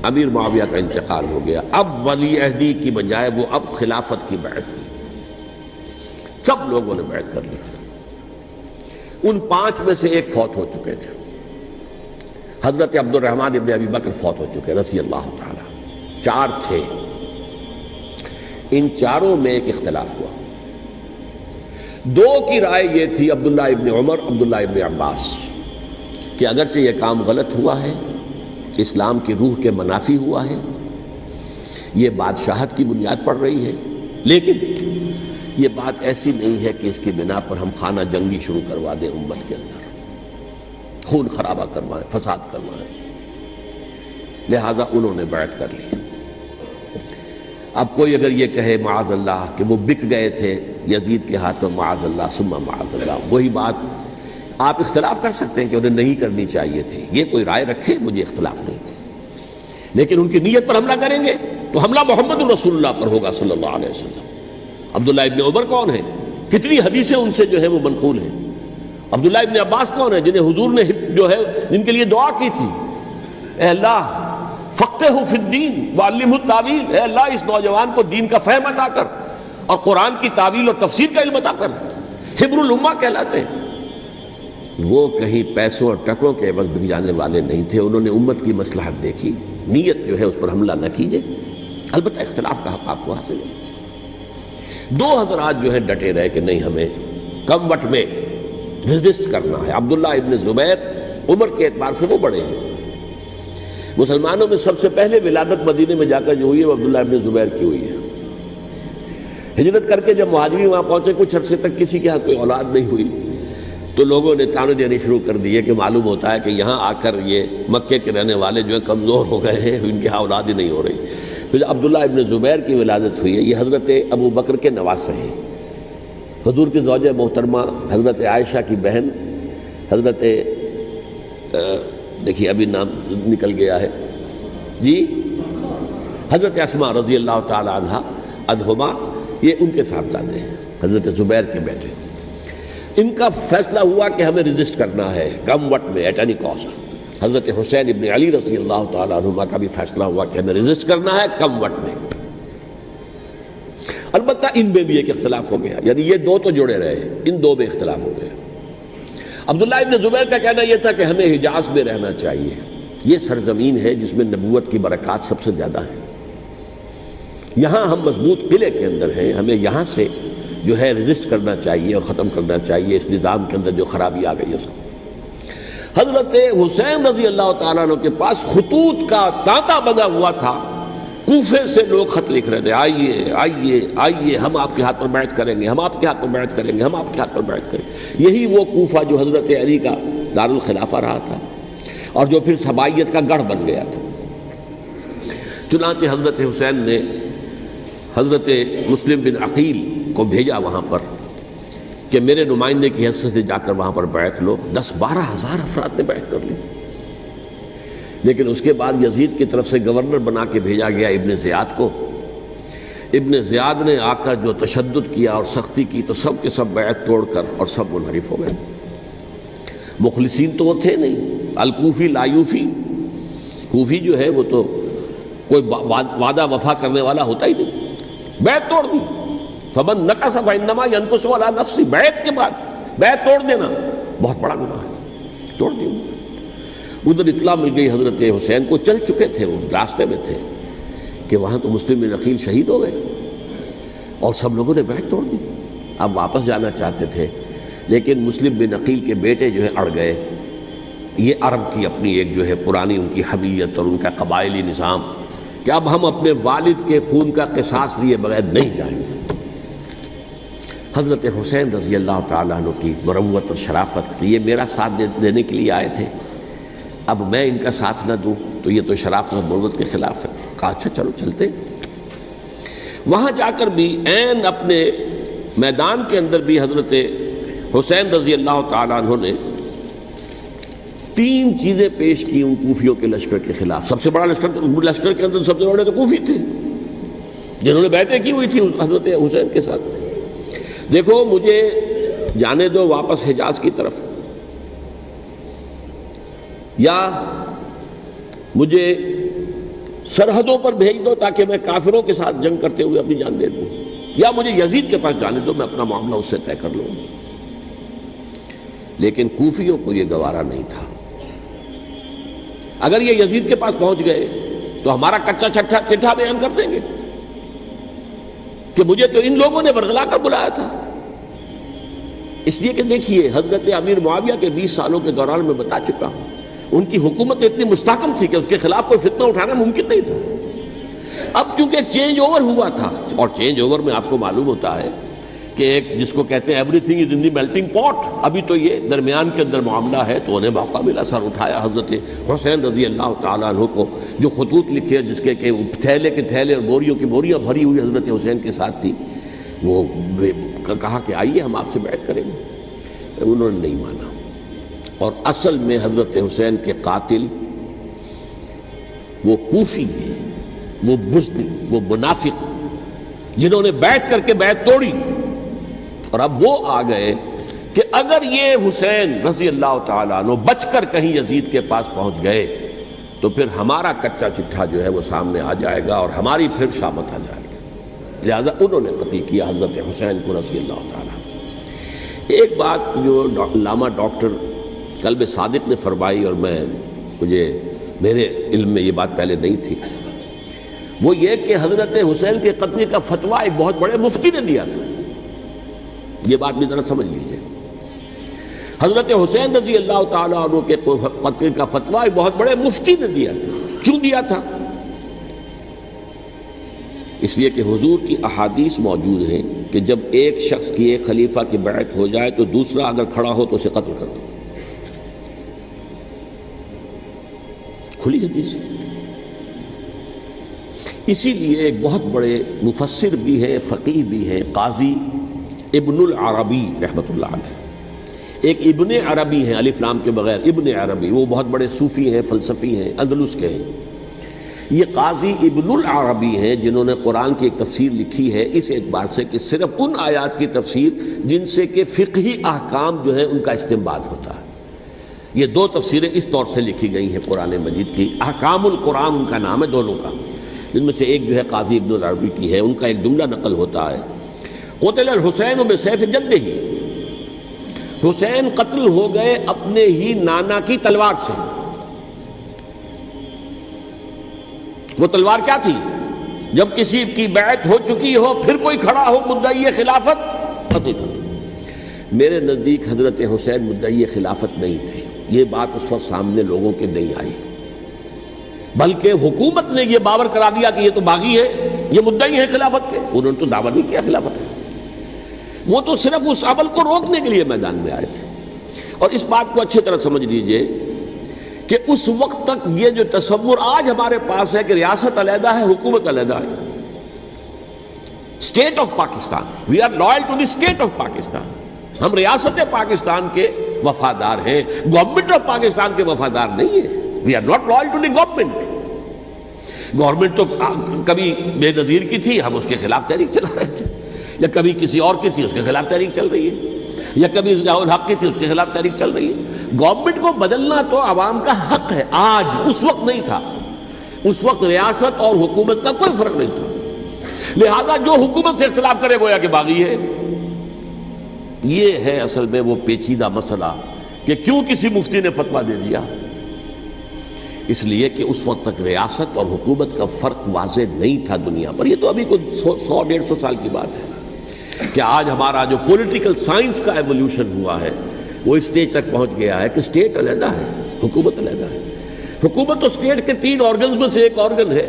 S1: امیر معاویہ کا انتقال ہو گیا، اب ولی عہدی کی بجائے وہ اب خلافت کی بیعت ہوئی، سب لوگوں نے بیعت کر لی۔ ان 5 میں سے ایک فوت ہو چکے تھے، حضرت عبد الرحمن ابن ابی بکر فوت ہو چکے رضی اللہ تعالی۔ 4 تھے، ان 4 میں ایک اختلاف ہوا۔ 2 کی رائے یہ تھی، عبداللہ ابن عمر، عبداللہ ابن عباس، کہ اگرچہ یہ کام غلط ہوا ہے، اسلام کی روح کے منافی ہوا ہے، یہ بادشاہت کی بنیاد پڑ رہی ہے، لیکن یہ بات ایسی نہیں ہے کہ اس کی بنا پر ہم خانہ جنگی شروع کروا دیں، امت کے اندر خون خرابہ کروائیں، فساد کروائیں۔ لہذا انہوں نے بیعت کر لی۔ اب کوئی اگر یہ کہے معاذ اللہ کہ وہ بک گئے تھے یزید کے ہاتھوں، معاذ اللہ ثم معاذ اللہ، وہی بات آپ اختلاف کر سکتے ہیں کہ انہیں نہیں کرنی چاہیے تھی، یہ کوئی رائے رکھے، مجھے اختلاف نہیں، لیکن ان کی نیت پر حملہ کریں گے تو حملہ محمد رسول اللہ پر ہوگا صلی اللہ علیہ وسلم۔ عبداللہ ابن عمر کون ہے؟ کتنی حدیثیں ان سے جو ہے وہ منقول ہیں۔ عبداللہ ابن عباس کون ہے؟ جنہیں حضور نے جو ہے جن کے لیے دعا کی تھی، اے اللہ فقہہ فی الدین وعلمہ التاویل، اے اللہ اس نوجوان کو دین کا فہم عطا کر اور قرآن کی تعویل اور تفسیر کا علم عطا کر۔ حبر الامہ کہلاتے ہیں۔ وہ کہیں پیسوں اور ٹکوں کے عوض بک جانے والے نہیں تھے، انہوں نے امت کی مصلحت دیکھی، نیت جو ہے اس پر حملہ نہ کیجئے، البتہ اختلاف کا حق آپ کو حاصل ہے۔ دو حضرات جو ہے ڈٹے رہے کہ نہیں، ہمیں کم وقت میں ریزسٹ کرنا ہے۔ عبداللہ ابن زبیر عمر کے اعتبار سے وہ بڑے ہیں، مسلمانوں میں سب سے پہلے ولادت مدینے میں جا کر جو ہوئی ہے وہ عبداللہ ابن زبیر کی ہوئی ہے۔ ہجرت کر کے جب مہاجرین وہاں پہنچے، کچھ عرصے تک کسی کے ہاں کوئی اولاد نہیں ہوئی، تو لوگوں نے تانے دینے شروع کر دیے کہ معلوم ہوتا ہے کہ یہاں آ کر یہ مکے کے رہنے والے جو ہیں کمزور ہو گئے ہیں، ان کے ہاں اولاد ہی نہیں ہو رہی۔ پھر عبداللہ ابن زبیر کی ولادت ہوئی ہے، یہ حضرت ابو بکر کے نواسے ہیں، حضور کی زوجہ محترمہ حضرت عائشہ کی بہن، حضرت دیکھیے ابھی نام نکل گیا ہے جی، حضرت اسماء رضی اللہ تعالی عنہما، یہ ان کے صاحبزادے ہیں، حضرت زبیر کے بیٹے۔ ان کا فیصلہ ہوا کہ ہمیں ریزسٹ کرنا ہے کم وقت میں، ایٹ اینی کاسٹ۔ حضرت حسین ابن علی رضی اللہ تعالی عنہما کا بھی فیصلہ ہوا کہ ہمیں ریزسٹ کرنا ہے کم وقت میں۔ البتہ ان میں بھی ایک اختلاف ہو گیا، یعنی یہ دو تو جڑے رہے، ان دو میں اختلاف ہو گیا۔ عبداللہ ابن زبیر کا کہنا یہ تھا کہ ہمیں حجاز میں رہنا چاہیے، یہ سرزمین ہے جس میں نبوت کی برکات سب سے زیادہ ہیں، یہاں ہم مضبوط قلعے کے اندر ہیں، ہمیں یہاں سے جو ہے ریزسٹ کرنا چاہیے اور ختم کرنا چاہیے اس نظام کے اندر جو خرابی آ گئی ہے اس کو۔ حضرت حسین رضی اللہ تعالیٰ عنہ کے پاس خطوط کا تانتا بنا ہوا تھا، کوفے سے لوگ خط لکھ رہے تھے، آئیے آئیے آئیے، ہم آپ کے ہاتھ پر بیعت کریں گے، ہم آپ کے ہاتھ پر بیعت کریں گے، ہم آپ کے ہاتھ پر بیعت کریں گے۔ یہی وہ کوفہ جو حضرت علی کا دارالخلافہ رہا تھا اور جو پھر سبائیت کا گڑھ بن گیا تھا۔ چنانچہ حضرت حسین نے حضرت مسلم بن عقیل کو بھیجا وہاں پر کہ میرے نمائندے کی حیثیت سے جا کر وہاں پر بیعت لو۔ 10-12 ہزار افراد نے بیعت کر لی، لیکن اس کے بعد یزید کی طرف سے گورنر بنا کے بھیجا گیا ابن زیاد کو۔ ابن زیاد نے آ کر جو تشدد کیا اور سختی کی تو سب کے سب بیعت توڑ کر اور سب منحرف ہو گئے۔ مخلصین تو وہ تھے نہیں، الکوفی لایوفی، کوفی جو ہے وہ تو کوئی وعدہ وفا کرنے والا ہوتا ہی نہیں، بیعت توڑ دی۔ فمن نقص فانما ينقص على نفسه، بیعت کے بعد بیعت توڑ دینا بہت بڑا گناہ ہے، توڑ دی۔ ادھر اطلاع مل گئی حضرت حسین کو، چل چکے تھے، وہ راستے میں تھے کہ وہاں تو مسلم بن عقیل شہید ہو گئے اور سب لوگوں نے بیعت توڑ دی۔ اب واپس جانا چاہتے تھے، لیکن مسلم بن عقیل کے بیٹے جو ہے اڑ گئے۔ یہ عرب کی اپنی ایک جو ہے پرانی ان کی حمیت اور ان کا قبائلی نظام کہ اب ہم اپنے والد کے خون کا قصاص لیے بغیر نہیں جائیں گے۔ حضرت حسین رضی اللہ تعالیٰ عنہ کی مروت اور شرافت، یہ میرا ساتھ دینے کے لیے آئے تھے، اب میں ان کا ساتھ نہ دوں تو یہ تو شرافت اور مروت کے خلاف ہے۔ کہا اچھا چلو چلتے۔ وہاں جا کر بھی عین اپنے میدان کے اندر بھی حضرت حسین رضی اللہ تعالیٰ عنہ نے 3 چیزیں پیش کی ان کوفیوں کے لشکر کے خلاف۔ سب سے بڑا لشکر کے اندر سب سے بڑے تو کوفی تھے جنہوں نے بیعتیں کی ہوئی تھی حضرت حسین کے ساتھ۔ دیکھو مجھے جانے دو واپس حجاز کی طرف، یا مجھے سرحدوں پر بھیج دو تاکہ میں کافروں کے ساتھ جنگ کرتے ہوئے اپنی جان دے دوں، یا مجھے یزید کے پاس جانے دو، میں اپنا معاملہ اس سے طے کر لوں۔ لیکن کوفیوں کو یہ گوارا نہیں تھا۔ اگر یہ یزید کے پاس پہنچ گئے تو ہمارا کچا چٹھا بیان کر دیں گے کہ مجھے تو ان لوگوں نے ورغلا کر بلایا تھا۔ اس لیے کہ دیکھیے حضرت امیر معاویہ کے 20 سالوں کے دوران میں بتا چکا ہوں، ان کی حکومت اتنی مستحکم تھی کہ اس کے خلاف کوئی فتنہ اٹھانا ممکن نہیں تھا۔ اب چونکہ ایک چینج اوور ہوا تھا، اور چینج اوور میں آپ کو معلوم ہوتا ہے کہ ایک جس کو کہتے ہیں every thing is in the melting پاٹ، ابھی تو یہ درمیان کے اندر معاملہ ہے، تو انہیں موقع ملا، سر اٹھایا حضرت حسین رضی اللہ تعالیٰ عنہ کو، جو خطوط لکھے جس کے کہ تھیلے کے تھیلے اور بوریوں کی بوریاں بھری ہوئی حضرت حسین کے ساتھ تھی، وہ کہا کہ آئیے ہم آپ سے بیعت کریں گے۔ انہوں نے نہیں مانا، اور اصل میں حضرت حسین کے قاتل وہ کوفی ہیں، وہ بزدل، وہ منافق، جنہوں نے بیعت کر کے بیعت توڑی اور اب وہ آ گئے کہ اگر یہ حسین رضی اللہ تعالیٰ عنہ بچ کر کہیں یزید کے پاس پہنچ گئے تو پھر ہمارا کچا چٹھا جو ہے وہ سامنے آ جائے گا اور ہماری پھر شامت آ جائے گی، لہذا انہوں نے قتل کیا حضرت حسین کو رضی اللہ تعالیٰ۔ ایک بات جو علامہ ڈاکٹر قلب صادق نے فرمائی، اور میرے علم میں یہ بات پہلے نہیں تھی، وہ یہ کہ حضرت حسین کے قتل کا فتویٰ ایک بہت بڑے مفتی نے دیا تھا۔ یہ بات بھی ذرا سمجھ لیجیے، حضرت حسین رضی اللہ تعالیٰ عنہ کے قتل کا فتویٰ ایک بہت بڑے مفتی نے دیا تھا۔ کیوں دیا تھا؟ اس لیے کہ حضور کی احادیث موجود ہیں کہ جب ایک شخص کی ایک خلیفہ کی بیعت ہو جائے تو دوسرا اگر کھڑا ہو تو اسے قتل کر دو، کھلی حدیث۔ اسی لیے ایک بہت بڑے مفسر بھی ہیں، فقیہ بھی ہیں، قاضی ابن العربی رحمۃ اللہ علیہ، ایک ابن عربی ہیں الف لام کے بغیر، ابن عربی، وہ بہت بڑے صوفی ہیں، فلسفی ہیں، اندلس کے ہیں۔ یہ قاضی ابن العربی ہیں جنہوں نے قرآن کی ایک تفسیر لکھی ہے اس اعتبار سے کہ صرف ان آیات کی تفسیر جن سے کہ فقہی احکام جو ہیں ان کا استنباط ہوتا ہے۔ یہ دو تفسیریں اس طور سے لکھی گئی ہیں قرآن مجید کی، احکام القرآن ان کا نام ہے دونوں کا، جن میں سے ایک جو ہے قاضی ابن العربی کی ہے۔ ان کا ایک جملہ نقل ہوتا ہے، قتل الحسین بسیف جدہ، حسین قتل ہو گئے اپنے ہی نانا کی تلوار سے۔ وہ تلوار کیا تھی؟ جب کسی کی بیعت ہو چکی ہو پھر کوئی کھڑا ہو مدعی خلافت، قتل کر دو۔ میرے نزدیک حضرت حسین مدعی خلافت نہیں تھے، یہ بات اس وقت سامنے لوگوں کے نہیں آئی، بلکہ حکومت نے یہ باور کرا دیا کہ یہ تو باغی ہے، یہ مدعی ہے خلافت کے۔ انہوں نے تو دعویٰ نہیں کیا خلافت کا، وہ تو صرف اس عمل کو روکنے کے لیے میدان میں آئے تھے۔ اور اس بات کو اچھی طرح سمجھ لیجئے کہ اس وقت تک یہ جو تصور آج ہمارے پاس ہے کہ ریاست علیحدہ ہے، حکومت علیحدہ ہے، state of Pakistan, we are loyal to the state of Pakistan, ہم ریاست پاکستان کے وفادار ہیں، گورنمنٹ آف پاکستان کے وفادار نہیں ہیں، we are not loyal to the government. Government تو کبھی بے نظیر کی تھی، ہم اس کے خلاف تحریک چلا رہے تھے، یا کبھی کسی اور کی تھی اس کے خلاف تحریک چل رہی ہے، یا کبھی ضیاء الحق کی تھی اس کے خلاف تحریک چل رہی ہے۔ گورنمنٹ کو بدلنا تو عوام کا حق ہے، آج، اس وقت نہیں تھا۔ اس وقت ریاست اور حکومت کا کوئی فرق نہیں تھا، لہذا جو حکومت سے اختلاف کرے گویا کہ باغی ہے۔ یہ ہے اصل میں وہ پیچیدہ مسئلہ کہ کیوں کسی مفتی نے فتویٰ دے دیا، اس لیے کہ اس وقت تک ریاست اور حکومت کا فرق واضح نہیں تھا دنیا پر۔ یہ تو ابھی کوئی 100-150 سال کی بات ہے کہ آج ہمارا جو پولیٹیکل سائنس کا ایولیوشن ہوا ہے وہ اس سٹیج تک پہنچ گیا ہے کہ اسٹیٹ علیحدہ ہے، حکومت علیحدہ ہے۔ حکومت تو اسٹیٹ کے 3 آرگنز میں سے ایک آرگن ہے،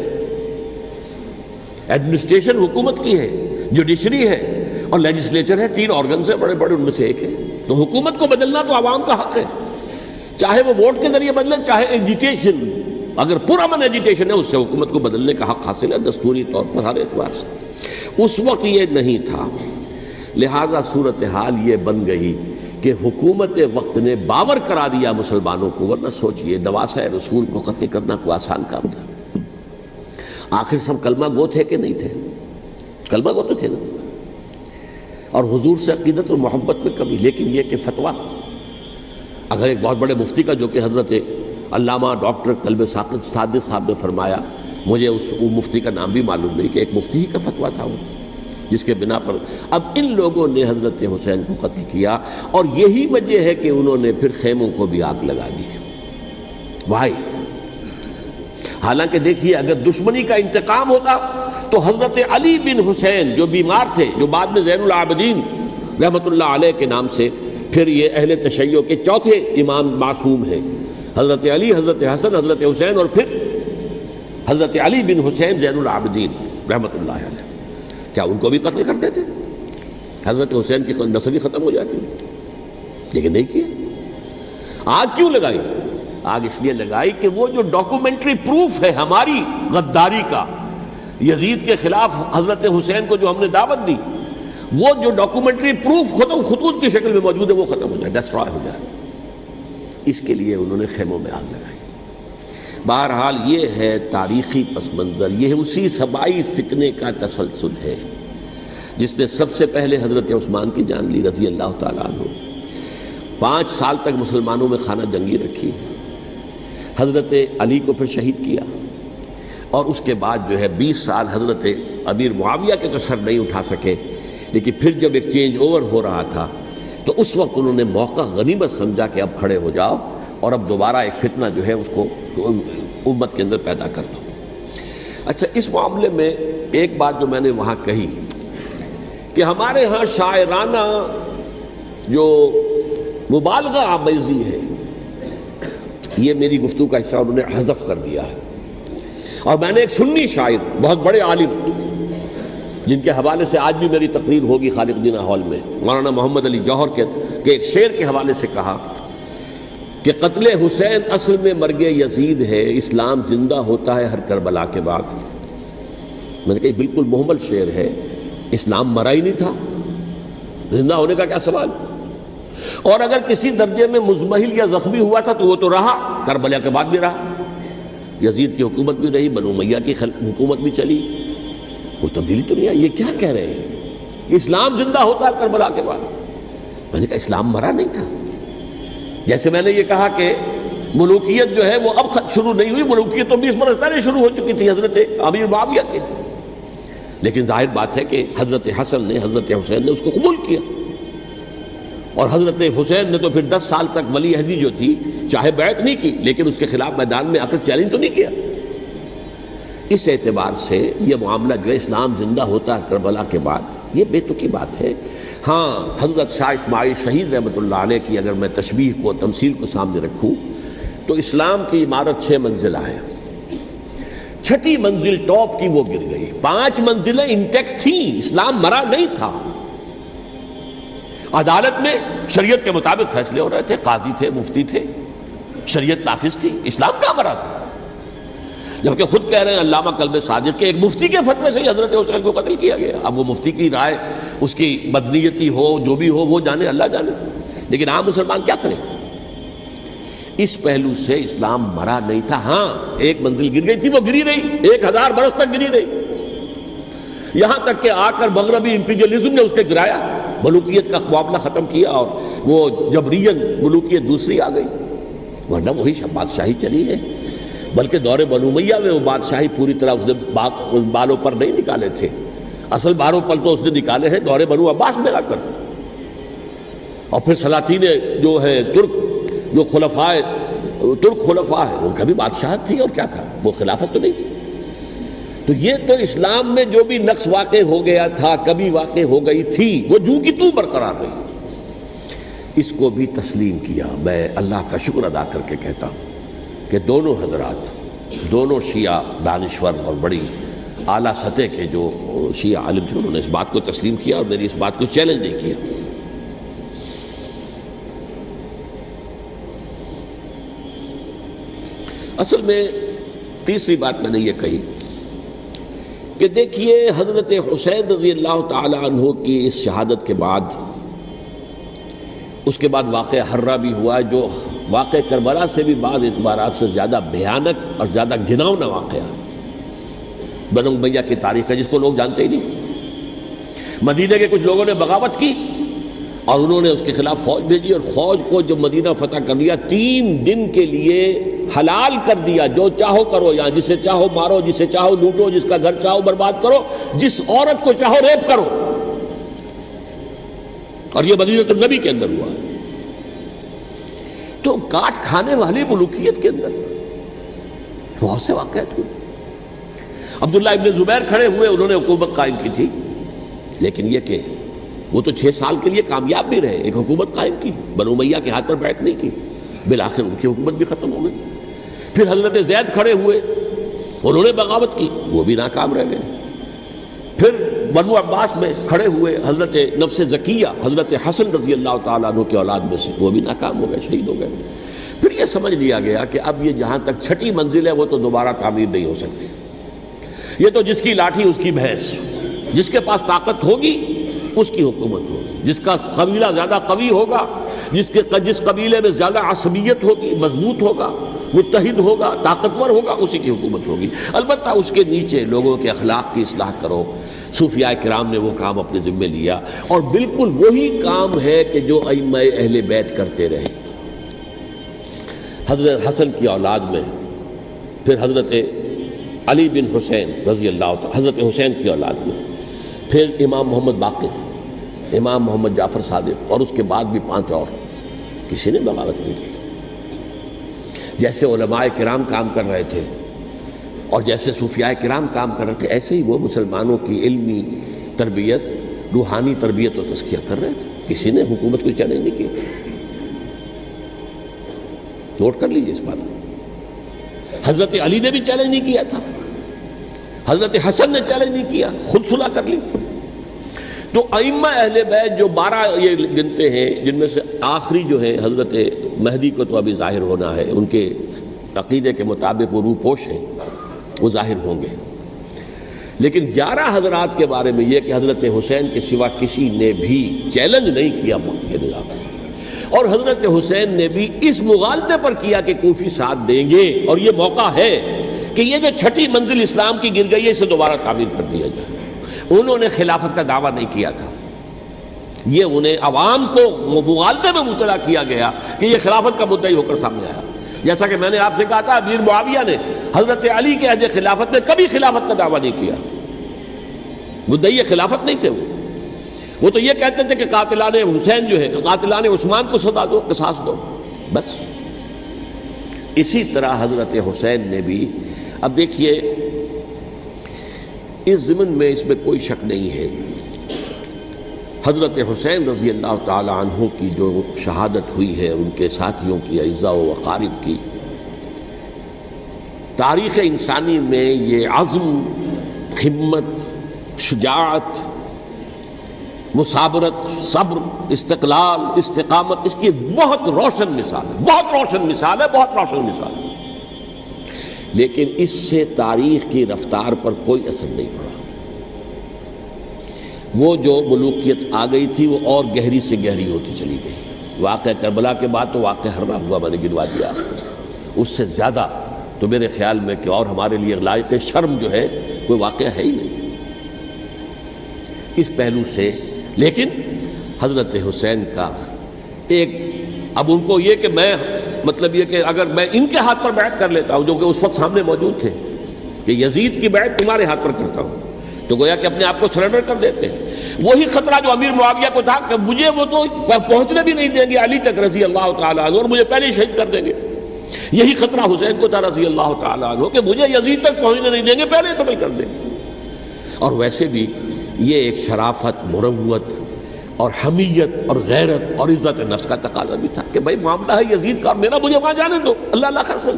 S1: ایڈمنسٹریشن حکومت کی ہے، جوڈیشری ہے اور لیجسلیچر ہے، 3 آرگنز ہیں بڑے بڑے، ان میں سے ایک ہے۔ تو حکومت کو بدلنا تو عوام کا حق ہے، چاہے وہ ووٹ کے ذریعے بدلیں چاہے ایجیٹیشن، اگر پرامن ایجیٹیشن ہے اس سے حکومت کو بدلنے کا حق حاصل ہے دستوری طور پر ہر اعتبار سے۔ اس وقت یہ نہیں تھا، لہذا صورتحال یہ بن گئی کہ حکومت وقت نے باور کرا دیا مسلمانوں کو، ورنہ سوچئے نواسۂ رسول کو قتل کرنا کوئی آسان کام تھا؟ آخر سب کلمہ گو تھے کہ نہیں تھے؟ کلمہ گو تو تھے نا، اور حضور سے عقیدت اور محبت میں کمی، لیکن یہ کہ فتویٰ اگر ایک بہت بڑے مفتی کا، جو کہ حضرت علامہ ڈاکٹر قلب صادق صاحب نے فرمایا، مجھے اس مفتی کا نام بھی معلوم نہیں، کہ ایک مفتی ہی کا فتویٰ تھا وہ، جس کے بنا پر اب ان لوگوں نے حضرت حسین کو قتل کیا، اور یہی وجہ ہے کہ انہوں نے پھر خیموں کو بھی آگ لگا دی۔ وائی؟ حالانکہ دیکھیے اگر دشمنی کا انتقام ہوتا تو حضرت علی بن حسین جو بیمار تھے، جو بعد میں زین العابدین رحمۃ اللہ علیہ کے نام سے پھر یہ اہل تشیع کے چوتھے امام معصوم ہیں، حضرت علی، حضرت حسن، حضرت حسین، اور پھر حضرت علی بن حسین زین العابدین رحمۃ اللہ علیہ، کیا ان کو بھی قتل کرتے تھے؟ حضرت حسین کی نسل ہی ختم ہو جاتی، لیکن نہیں کیا۔ آگ کیوں لگائی؟ آگ اس لیے لگائی کہ وہ جو ڈاکومنٹری پروف ہے ہماری غداری کا یزید کے خلاف حضرت حسین کو جو ہم نے دعوت دی، وہ جو ڈاکومنٹری پروف خطوط کی شکل میں موجود ہے وہ ختم ہو جائے، ڈسٹرائے ہو جائے۔ اس کے لیے انہوں نے خیموں میں آگ لگائی۔ بہرحال یہ ہے تاریخی پس منظر، یہ اسی سبائی فتنے کا تسلسل ہے۔ جس نے سب سے پہلے حضرت عثمان کی جان لی رضی اللہ تعالیٰ عنہ. 5 سال تک مسلمانوں میں خانہ جنگی رکھی، حضرت علی کو پھر شہید کیا، اور اس کے بعد جو ہے 20 سال حضرت امیر معاویہ کے تو سر نہیں اٹھا سکے، لیکن پھر جب ایک چینج اوور ہو رہا تھا تو اس وقت انہوں نے موقع غنیمت سمجھا کہ اب کھڑے ہو جاؤ اور اب دوبارہ ایک فتنہ جو ہے اس کو امت کے اندر پیدا کر دو. اچھا، اس معاملے میں ایک بات جو میں نے وہاں کہی کہ ہمارے ہاں شاعرانہ جو مبالغہ آمیزی ہے، یہ میری گفتگو کا حصہ انہوں نے حذف کر دیا ہے. اور میں نے ایک سنی شاعر، بہت بڑے عالم، جن کے حوالے سے آج بھی میری تقریر ہوگی خالق جناح ہال میں، مولانا محمد علی جوہر کے ایک شعر کے حوالے سے کہا کہ قتل حسین اصل میں مرگ یزید ہے، اسلام زندہ ہوتا ہے ہر کربلا کے بعد. میں نے کہا بالکل محمل شعر ہے، اسلام مرا ہی نہیں تھا، زندہ ہونے کا کیا سوال. اور اگر کسی درجے میں مزمحل یا زخمی ہوا تھا تو وہ تو رہا، کربلا کے بعد بھی رہا، یزید کی حکومت بھی رہی، بنو امیہ کی حکومت بھی چلی، کوئی تبدیلی تو نہیں آئی. یہ کیا کہہ رہے ہیں، اسلام زندہ ہوتا ہے کربلا کے بعد؟ میں نے کہا اسلام مرا نہیں تھا. جیسے میں نے یہ کہا کہ ملوکیت جو ہے وہ اب شروع نہیں ہوئی، ملوکیت تو 20 برس پہلے شروع ہو چکی تھی حضرت امیر معاویہ کے، لیکن ظاہر بات ہے کہ حضرت حسن نے، حضرت حسین نے اس کو قبول کیا، اور حضرت حسین نے تو پھر 10 سال تک ولی عہدی جو تھی چاہے بیعت نہیں کی، لیکن اس کے خلاف میدان میں آ کر چیلنج تو نہیں کیا. اس اعتبار سے یہ معاملہ جو ہے اسلام زندہ ہوتا ہے کربلا کے بعد، یہ بے تکی بات ہے. ہاں، حضرت شاہ اسماعیل شہید رحمۃ اللہ علیہ کی اگر میں تشبیہ کو، تمثیل کو سامنے رکھوں تو اسلام کی عمارت 6 منزلہ ہے، 6ٹھی منزل ٹاپ کی وہ گر گئی، 5 منزلیں انٹیکٹ تھیں، اسلام مرا نہیں تھا. عدالت میں شریعت کے مطابق فیصلے ہو رہے تھے، قاضی تھے، مفتی تھے، شریعت نافذ تھی، اسلام کہاں مرا تھا. جبکہ خود کہہ رہے ہیں علامہ کلب صادق کے ایک مفتی کے فتوے سے حضرت حسین کو قتل کیا گیا. اب وہ مفتی کی رائے، اس کی بدنیتی ہو، جو بھی ہو، وہ جانے، اللہ جانے، لیکن عام مسلمان کیا کریں. اس پہلو سے اسلام مرا نہیں تھا. ہاں، ایک منزل گر گئی تھی، وہ گری رہی، 1000 برس تک گری رہی، یہاں تک کہ آ کر مغربی امپیریلزم نے اس کے گرایا، ملوکیت کا معاملہ ختم کیا، اور وہ جبرین ملوکیت دوسری آ گئی. ورنہ وہی بادشاہی چلی ہے، بلکہ دور بنو امیہ میں وہ بادشاہی پوری طرح اس نے بالوں پر نہیں نکالے تھے، اصل بالوں پر تو اس نے نکالے ہیں دور بنو عباس میں آ کر. اور پھر سلاطین جو ہے ترک، جو ترک خلفاء ہے، ان کا بھی بادشاہت تھی، اور کیا تھا، وہ خلافت تو نہیں تھی. تو یہ تو اسلام میں جو بھی نقص واقع ہو گیا تھا، کبھی واقع ہو گئی تھی، وہ جو کی تو برقرار رہی. اس کو بھی تسلیم کیا. میں اللہ کا شکر ادا کر کے کہتا ہوں کہ دونوں حضرات، دونوں شیعہ دانشور اور بڑی اعلیٰ سطح کے جو شیعہ عالم تھے، انہوں نے اس بات کو تسلیم کیا اور میری اس بات کو چیلنج نہیں کیا. اصل میں تیسری بات میں نے یہ کہی کہ دیکھیے حضرت حسین رضی اللہ تعالی عنہ کی اس شہادت کے بعد، اس کے بعد واقعہ حرہ بھی ہوا، جو واقعہ کربلا سے بھی بعض اعتبارات سے زیادہ بھیانک اور زیادہ گھناؤنا واقعہ بنو امیہ کی تاریخ ہے، جس کو لوگ جانتے ہی نہیں. مدینہ کے کچھ لوگوں نے بغاوت کی اور انہوں نے اس کے خلاف فوج بھیجی، اور فوج کو جب مدینہ فتح کر لیا، 3 دن کے لیے حلال کر دیا، جو چاہو کرو، یہاں جسے چاہو مارو، جسے چاہو لوٹو، جس کا گھر چاہو برباد کرو، جس عورت کو چاہو ریپ کرو. اور یہ مدینہ النبی کے اندر ہوا. تو کاٹ کھانے والی ملوکیت کے اندر بہت سے واقعات ہوئے. عبداللہ ابن زبیر کھڑے ہوئے، انہوں نے حکومت قائم کی تھی، لیکن یہ کہ وہ تو 6 سال کے لیے کامیاب بھی رہے، ایک حکومت قائم کی، بنو امیہ کے ہاتھ پر بیعت نہیں کی، بالآخر ان کی حکومت بھی ختم ہو گئی. پھر حضرت زید کھڑے ہوئے، انہوں نے بغاوت کی، وہ بھی ناکام رہ گئے. پھر بنو عباس میں کھڑے ہوئے حضرت نفس زکیہ، حضرت حسن رضی اللہ تعالیٰ عنہ کے اولاد میں سے، وہ بھی ناکام ہو گئے، شہید ہو گئے. پھر یہ سمجھ لیا گیا کہ اب یہ جہاں تک 6ٹھی منزل ہے وہ تو دوبارہ تعمیر نہیں ہو سکتی. یہ تو جس کی لاٹھی اس کی بھینس، جس کے پاس طاقت ہوگی اس کی حکومت ہوگی، جس کا قبیلہ زیادہ قوی ہوگا، جس قبیلے میں زیادہ عصبیت ہوگی، مضبوط ہوگا، متحد ہوگا، طاقتور ہوگا، اسی کی حکومت ہوگی۔ البتہ اس کے نیچے لوگوں کے اخلاق کی اصلاح کرو۔ صوفیاء کرام نے وہ کام اپنے ذمے لیا، اور بالکل وہی کام ہے کہ جو ائمہ اہل بیت کرتے رہے۔ حضرت حسن کی اولاد میں، پھر حضرت علی بن حسین رضی اللہ تعالی، حضرت حسین کی اولاد میں، پھر امام محمد باقر، امام محمد جعفر صادق، اور اس کے بعد بھی 5 اور، کسی نے بغاوت نہیں کی۔ جیسے علماء کرام کام کر رہے تھے اور جیسے صوفیاء کرام کام کر رہے تھے، ایسے ہی وہ مسلمانوں کی علمی تربیت، روحانی تربیت و تزکیہ کر رہے تھے۔ کسی نے حکومت کو چیلنج نہیں کیا۔ نوٹ کر لیجیے اس بات کو۔ حضرت علی نے بھی چیلنج نہیں کیا تھا، حضرت حسن نے چیلنج نہیں کیا، خود صلح کر لی۔ تو ائمہ اہل بیت جو 12 یہ گنتے ہیں، جن میں سے آخری جو ہے حضرت مہدی کو تو ابھی ظاہر ہونا ہے، ان کے عقیدے کے مطابق وہ روح پوش ہیں، وہ ظاہر ہوں گے۔ لیکن 11 حضرات کے بارے میں یہ کہ حضرت حسین کے سوا کسی نے بھی چیلنج نہیں کیا موت کے نظام میں، اور حضرت حسین نے بھی اس مغالطے پر کیا کہ کوفی ساتھ دیں گے، اور یہ موقع ہے کہ یہ جو 6ٹھی منزل اسلام کی گر گئی ہے، اسے دوبارہ تعمیر کر دیا جائے۔ انہوں نے خلافت کا دعویٰ نہیں کیا تھا، یہ انہیں عوام کو مغالطے میں مبتلا کیا گیا کہ یہ خلافت کا مدعی ہو کر سامنے آیا۔ جیسا کہ میں نے آپ سے کہا تھا، امیر معاویہ نے حضرت علی کے عہد خلافت میں کبھی خلافت کا دعویٰ نہیں کیا، مدعی خلافت نہیں تھے وہ تو یہ کہتے تھے کہ قاتلان حسین جو ہے، قاتلان عثمان کو سزا دو، قصاص دو، بس۔ اسی طرح حضرت حسین نے بھی، اب دیکھیے اس ضمن میں اس میں کوئی شک نہیں ہے، حضرت حسین رضی اللہ تعالی عنہ کی جو شہادت ہوئی ہے، ان کے ساتھیوں کی، اعزاء و اقارب کی، تاریخ انسانی میں یہ عزم، ہمت، شجاعت، مثابرت، صبر، استقلال، استقامت، اس کی بہت روشن مثال ہے، بہت روشن مثال ہے، بہت روشن مثال ہے۔ لیکن اس سے تاریخ کی رفتار پر کوئی اثر نہیں پڑا۔ وہ جو ملوکیت آ گئی تھی وہ اور گہری سے گہری ہوتی چلی گئی۔ واقعہ کربلا کے بعد تو واقعہ ہررا ہوا میں نے گنوا دیا، اس سے زیادہ تو میرے خیال میں کہ اور ہمارے لیے لائق شرم جو ہے کوئی واقعہ ہے ہی نہیں اس پہلو سے۔ لیکن حضرت حسین کا ایک، اب ان کو یہ کہ میں، مطلب یہ کہ اگر میں ان کے ہاتھ پر بیعت کر لیتا ہوں، جو کہ اس وقت سامنے موجود تھے، کہ یزید کی بیعت تمہارے ہاتھ پر کرتا ہوں، تو گویا کہ اپنے آپ کو سرنڈر کر دیتے ہیں۔ وہی خطرہ جو امیر معاویہ کو تھا کہ مجھے وہ تو پہنچنے بھی نہیں دیں گے علی تک رضی اللہ تعالیٰ عنہ، اور مجھے پہلے ہی شہید کر دیں گے۔ یہی خطرہ حسین کو تھا رضی اللہ تعالیٰ عنہ کہ مجھے یزید تک پہنچنے نہیں دیں گے، پہلے قتل کر دیں گے۔ اور ویسے بھی یہ ایک شرافت، مروت اور حمیت اور غیرت اور عزت نفس کا تقاضا بھی تھا کہ بھائی معاملہ ہے یزید کا، میرا مجھے وہاں جانے دو، اللہ اللہ خیر سے،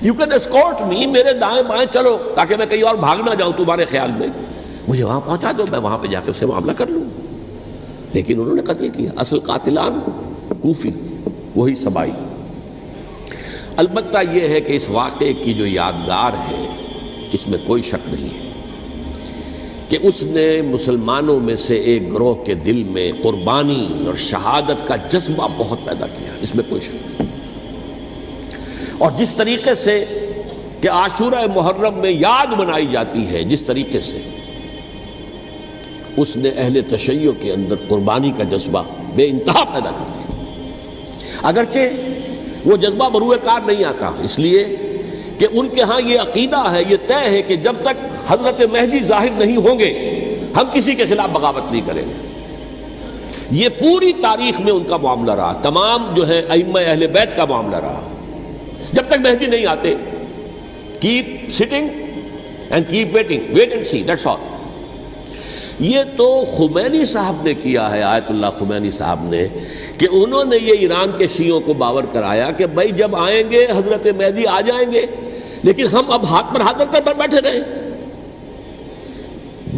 S1: یو کین اسکورٹ می، میرے دائیں بائیں چلو تاکہ میں کہیں اور بھاگ نہ جاؤں تمہارے خیال میں، مجھے وہاں پہنچا دو، میں وہاں پہ جا کے اس سے معاملہ کر لوں۔ لیکن انہوں نے قتل کیا، اصل قاتلان کوفی، وہی سبائی۔ البتہ یہ ہے کہ اس واقعے کی جو یادگار ہے، اس میں کوئی شک نہیں ہے کہ اس نے مسلمانوں میں سے ایک گروہ کے دل میں قربانی اور شہادت کا جذبہ بہت پیدا کیا، اس میں کوئی شک نہیں۔ اور جس طریقے سے کہ عاشورہ محرم میں یاد منائی جاتی ہے، جس طریقے سے اس نے اہل تشیع کے اندر قربانی کا جذبہ بے انتہا پیدا کر دیا۔ اگرچہ وہ جذبہ بروئے کار نہیں آتا، اس لیے کہ ان کے ہاں یہ عقیدہ ہے، یہ طے ہے کہ جب تک حضرت مہدی ظاہر نہیں ہوں گے ہم کسی کے خلاف بغاوت نہیں کریں گے۔ یہ پوری تاریخ میں ان کا معاملہ رہا، تمام جو ہے ائمہ اہل بیت کا معاملہ رہا۔ جب تک مہدی نہیں آتے، keep sitting and keep waiting, wait and see, that's all. یہ تو خمینی صاحب نے کیا ہے، آیت اللہ خمینی صاحب نے، کہ انہوں نے یہ ایران کے شیعوں کو باور کرایا کہ بھائی جب آئیں گے حضرت مہدی آ جائیں گے، لیکن ہم اب ہاتھ پر ہاتھ رکھ کر بیٹھے رہیں،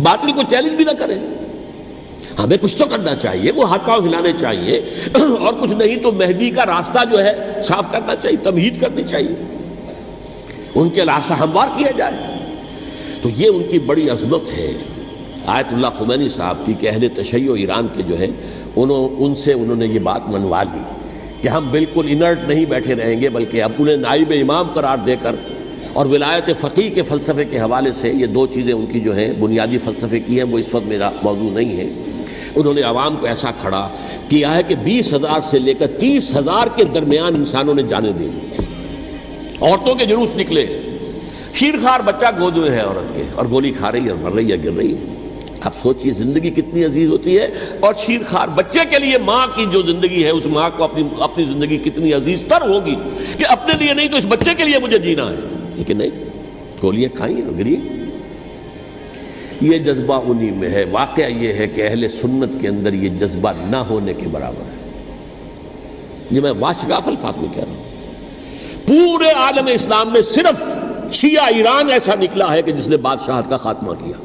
S1: باطل کو چیلنج بھی نہ کریں، ہمیں کچھ تو کرنا چاہیے، وہ ہاتھ پاؤں ہلانے چاہیے، اور کچھ نہیں تو مہدی کا راستہ جو ہے صاف کرنا چاہیے، تمہید کرنی چاہیے، ان کے راستہ ہموار کیا جائے۔ تو یہ ان کی بڑی عظمت ہے آیت اللہ خمینی صاحب کی کہ اہل تشیع ایران کے جو ہے ان سے انہوں نے یہ بات منوا لی کہ ہم بالکل انرٹ نہیں بیٹھے رہیں گے، بلکہ اب انہیں نائب امام قرار دے کر اور ولایت فقیہ کے فلسفے کے حوالے سے، یہ دو چیزیں ان کی جو ہیں بنیادی فلسفے کی ہیں، وہ اس وقت میرا موضوع نہیں ہے، انہوں نے عوام کو ایسا کھڑا کیا ہے کہ 20,000 سے لے کر 30,000 کے درمیان انسانوں نے جانیں دی، عورتوں کے جلوس نکلے، شیرخوار بچہ گود میں ہے عورت کے اور گولی کھا رہی ہے اور مر رہی ہے، گر رہی ہے۔ اب سوچئے زندگی کتنی عزیز ہوتی ہے، اور شیرخوار بچے کے لیے ماں کی جو زندگی ہے، اس ماں کو اپنی زندگی کتنی عزیز تر ہوگی کہ اپنے لیے نہیں تو اس بچے کے لیے مجھے جینا ہے، لیکن نہیں، گولیاں کھائیں اور گری۔ یہ جذبہ انہی میں ہے۔ واقعہ یہ ہے کہ اہل سنت کے اندر یہ جذبہ نہ ہونے کے برابر ہے، یہ میں واشگاف الفاظ میں کہہ رہا ہوں۔ پورے عالم اسلام میں صرف شیعہ ایران ایسا نکلا ہے کہ جس نے بادشاہت کا خاتمہ کیا،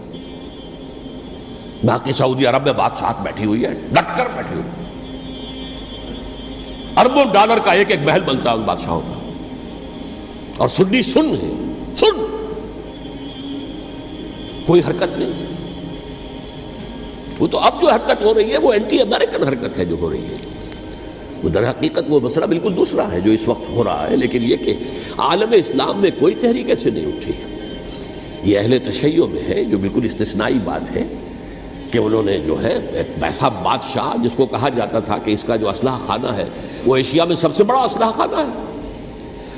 S1: باقی سعودی عرب میں بادشاہت بیٹھی ہوئی ہے، ڈٹ کر بیٹھی ہوئی، اربوں ڈالر کا ایک ایک محل بنتا ہے ان بادشاہوں کا، اور سنی سن ہے، سن، کوئی حرکت نہیں۔ وہ تو اب جو حرکت ہو رہی ہے وہ اینٹی امریکن حرکت ہے جو ہو رہی ہے، وہ در حقیقت وہ مسئلہ بالکل دوسرا ہے جو اس وقت ہو رہا ہے، لیکن یہ کہ عالم اسلام میں کوئی تحریک ایسے نہیں اٹھی۔ یہ اہل تشیع میں ہے جو بالکل استثنائی بات ہے کہ انہوں نے جو ہے ایک ایسا بادشاہ جس کو کہا جاتا تھا کہ اس کا جو اسلحہ خانہ ہے وہ ایشیا میں سب سے بڑا اسلحہ خانہ ہے،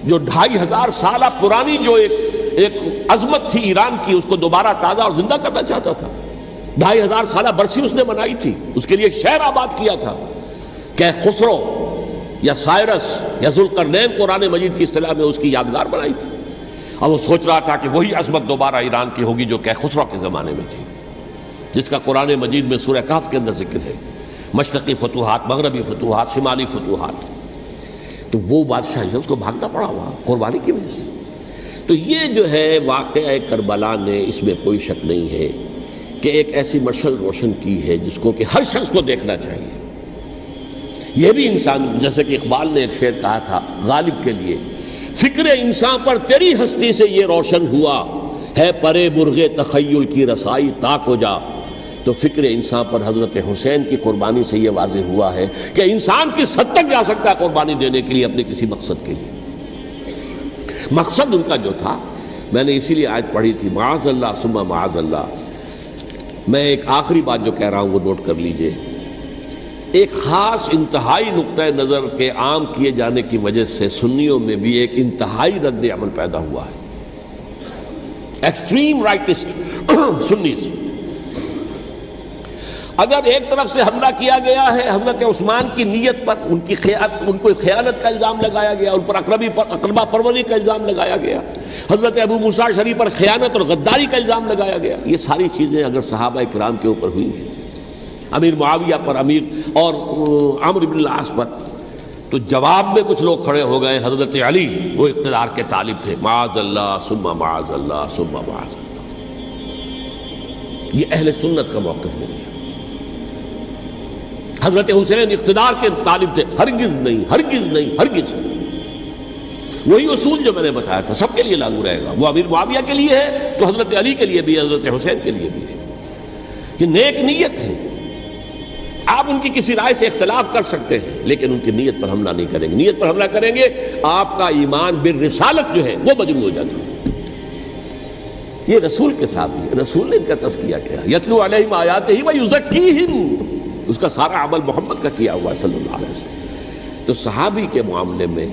S1: جو 2500 سالہ پرانی جو ایک عظمت تھی ایران کی، اس کو دوبارہ تازہ اور زندہ کرنا چاہتا تھا۔ 2500 سالہ برسی اس نے منائی تھی، اس کے لیے ایک شہر آباد کیا تھا کہ خسرو یا سائرس یا ذوالقرنین قرآن مجید کی اصطلاح میں اس کی یادگار بنائی تھی، اور وہ سوچ رہا تھا کہ وہی عظمت دوبارہ ایران کی ہوگی جو کہ خسرو کے زمانے میں تھی، جس کا قرآن مجید میں سورہ کہف کے اندر ذکر ہے، مشرقی فتوحات، مغربی فتوحات، شمالی فتوحات۔ تو وہ بادشاہ ہے، اس کو بھاگنا پڑا وہاں قربانی کی وجہ سے۔ تو یہ جو ہے واقعہ کربلا نے، اس میں کوئی شک نہیں ہے کہ ایک ایسی مشعل روشن کی ہے جس کو کہ ہر شخص کو دیکھنا چاہیے۔ یہ بھی انسان، جیسے کہ اقبال نے ایک شعر کہا تھا غالب کے لیے، فکر انسان پر تیری ہستی سے یہ روشن ہوا ہے، پرے برغ تخیل کی رسائی تاک ہو جا۔ تو فکر انسان پر حضرت حسین کی قربانی سے یہ واضح ہوا ہے کہ انسان کس حد تک جا سکتا ہے قربانی دینے کے لیے اپنے کسی مقصد کے لیے۔ مقصد ان کا جو تھا، میں نے اسی لیے آیت پڑھی تھی، معاذ اللہ ثم معاذ اللہ۔ میں ایک آخری بات جو کہہ رہا ہوں وہ نوٹ کر لیجئے، ایک خاص انتہائی نقطۂ نظر کے عام کیے جانے کی وجہ سے سنیوں میں بھی ایک انتہائی رد عمل پیدا ہوا ہے، ایکسٹریم رائٹسٹ سنیز۔ اگر ایک طرف سے حملہ کیا گیا ہے حضرت عثمان کی نیت پر، ان کو خیانت کا الزام لگایا گیا، ان پر اقربا پروری کا الزام لگایا گیا، حضرت ابو موسیٰ شریف پر خیانت اور غداری کا الزام لگایا گیا، یہ ساری چیزیں اگر صحابہ کرام کے اوپر ہوئی ہیں، امیر معاویہ پر، امیر اور عمرو بن العاص پر، تو جواب میں کچھ لوگ کھڑے ہو گئے، حضرت علی وہ اقتدار کے طالب تھے، معاذ اللہ ثم معاذ اللہ ثم معاذ اللہ۔ یہ اہل سنت کا موقف نہیں ہے۔ حضرت حسین اقتدار کے طالب تھے، ہرگز نہیں، ہرگز نہیں، ہرگز نہیں۔ وہی اصول جو میں نے بتایا تھا سب کے لیے لاگو رہے گا، وہ امیر معاویہ کے لیے ہے تو حضرت علی کے لیے بھی ہے، حضرت حسین کے لیے بھی ہے۔ یہ نیک نیت ہے، آپ ان کی کسی رائے سے اختلاف کر سکتے ہیں لیکن ان کی نیت پر حملہ نہیں کریں گے۔ نیت پر حملہ کریں گے آپ کا ایمان بالرسالت جو ہے وہ مجروح ہو جاتا ہے۔ یہ رسول کے ساتھ بھی، رسول نے ان کا تزکیہ کیا، یتلو علیہم آیاتہ ویزکیہم، اس کا سارا عمل محمد کا کیا ہوا ہے صلی اللہ علیہ وسلم۔ تو صحابی کے معاملے میں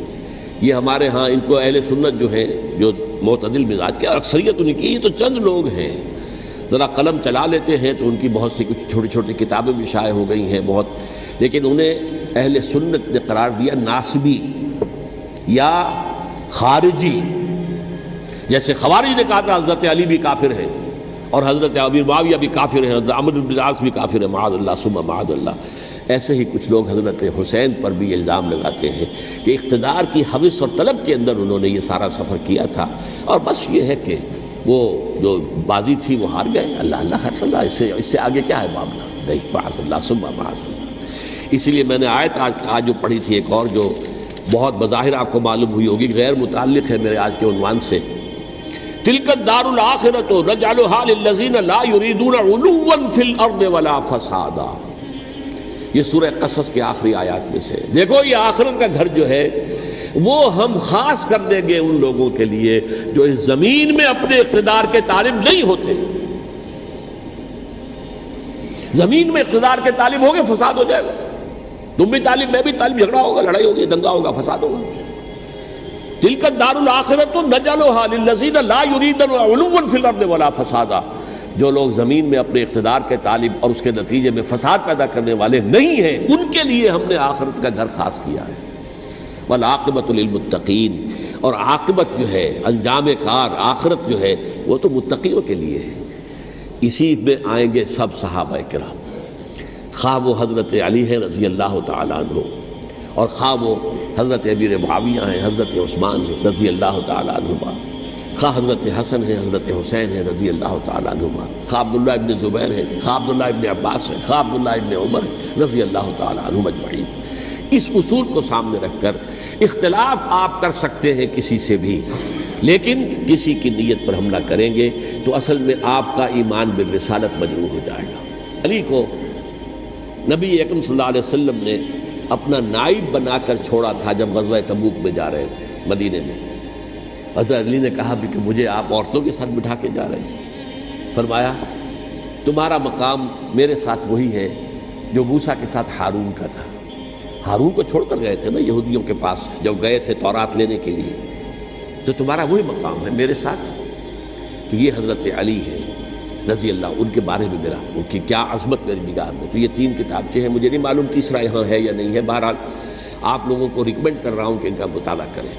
S1: یہ ہمارے ہاں ان کو اہل سنت جو ہیں جو معتدل مزاج کے، اور اکثریت ان کی، یہ تو چند لوگ ہیں، ذرا قلم چلا لیتے ہیں تو ان کی بہت سی کچھ چھوٹی چھوٹی کتابیں بھی شائع ہو گئی ہیں بہت، لیکن انہیں اہل سنت نے قرار دیا ناسبی یا خارجی۔ جیسے خوارج نے کہا تھا حضرت علی بھی کافر ہے اور حضرت امیر معاویہ بھی کافر ہیں، حضرت عمرو بن العاص بھی کافر ہے، معاذ اللہ ثم معاذ اللہ۔ ایسے ہی کچھ لوگ حضرت حسین پر بھی الزام لگاتے ہیں کہ اقتدار کی ہوس اور طلب کے اندر انہوں نے یہ سارا سفر کیا تھا، اور بس یہ ہے کہ وہ جو بازی تھی وہ ہار گئے، اللہ اللہ خیر صلی اللہ، اس سے آگے کیا ہے معاملہ، نہیں، معاذ اللہ ثم معاذ اللہ۔ اسی لیے میں نے آیت آج جو پڑھی تھی ایک اور جو بہت بظاہر آپ کو معلوم ہوئی ہوگی، غیر متعلق ہے میرے آج کے عنوان سے، تلک الدار الآخرۃ نجعلھا للذین لا یریدون علوا فی الارض ولا فسادا۔ یہ سورہ قصص کے آخری آیات میں سے. دیکھو یہ آخرت کا گھر جو ہے وہ ہم خاص کر دیں گے ان لوگوں کے لیے جو اس زمین میں اپنے اقتدار کے طالب نہیں ہوتے. زمین میں اقتدار کے طالب ہوگے فساد ہو جائے گا. تم بھی طالب میں بھی طالب، جھگڑا ہوگا، لڑائی ہوگی، دنگا ہوگا، فساد ہوگا. تلک الدار الآخرۃ نجعلھا للذین لا یریدون علوا فی الارض ولا فسادا. جو لوگ زمین میں اپنے اقتدار کے طالب اور اس کے نتیجے میں فساد پیدا کرنے والے نہیں ہیں، ان کے لیے ہم نے آخرت کا گھر خاص کیا ہے. والعاقبۃ للمتقین، اور عاقبت جو ہے، انجام کار، آخرت جو ہے وہ تو متقیوں کے لیے ہے. اسی میں آئیں گے سب صحابہ کرام، خواہ وہ حضرت علی ہیں رضی اللہ تعالیٰ عنہ، اور خواہ وہ حضرت امیر معاویہ ہیں، حضرت عثمان ہیں رضی اللہ تعالیٰ عنہما، خواہ حضرت حسن ہیں، حضرت حسین ہیں رضی اللہ تعالیٰ عنہما، خواہ عبداللہ ابن زبیر ہیں، خواہ عبداللہ ابن عباس ہیں، خواہ عبداللہ ابن عمر ہیں رضی اللہ تعالیٰ عنہم اجمعین. اس اصول کو سامنے رکھ کر اختلاف آپ کر سکتے ہیں کسی سے بھی، لیکن کسی کی نیت پر حملہ کریں گے تو اصل میں آپ کا ایمان بالرسالت مجروح ہو جائے گا. علی کو نبی اکرم صلی اللہ علیہ وسلم نے اپنا نائب بنا کر چھوڑا تھا جب غزوہ تبوک میں جا رہے تھے مدینے میں. حضرت علی نے کہا بھی کہ مجھے آپ عورتوں کے ساتھ بٹھا کے جا رہے ہیں. فرمایا تمہارا مقام میرے ساتھ وہی ہے جو موسیٰ کے ساتھ ہارون کا تھا. ہارون کو چھوڑ کر گئے تھے نا یہودیوں کے پاس جب گئے تھے تورات لینے کے لیے، تو تمہارا وہی مقام ہے میرے ساتھ. تو یہ حضرت علی ہے رضی اللہ، ان کے بارے میں میرا، ان کی کیا عظمت میری نگاہ میں. تو یہ 3 کتابچے ہیں، مجھے نہیں معلوم تیسرا یہاں ہے یا نہیں ہے. بہرحال آپ لوگوں کو ریکمینڈ کر رہا ہوں کہ ان کا مطالعہ کریں.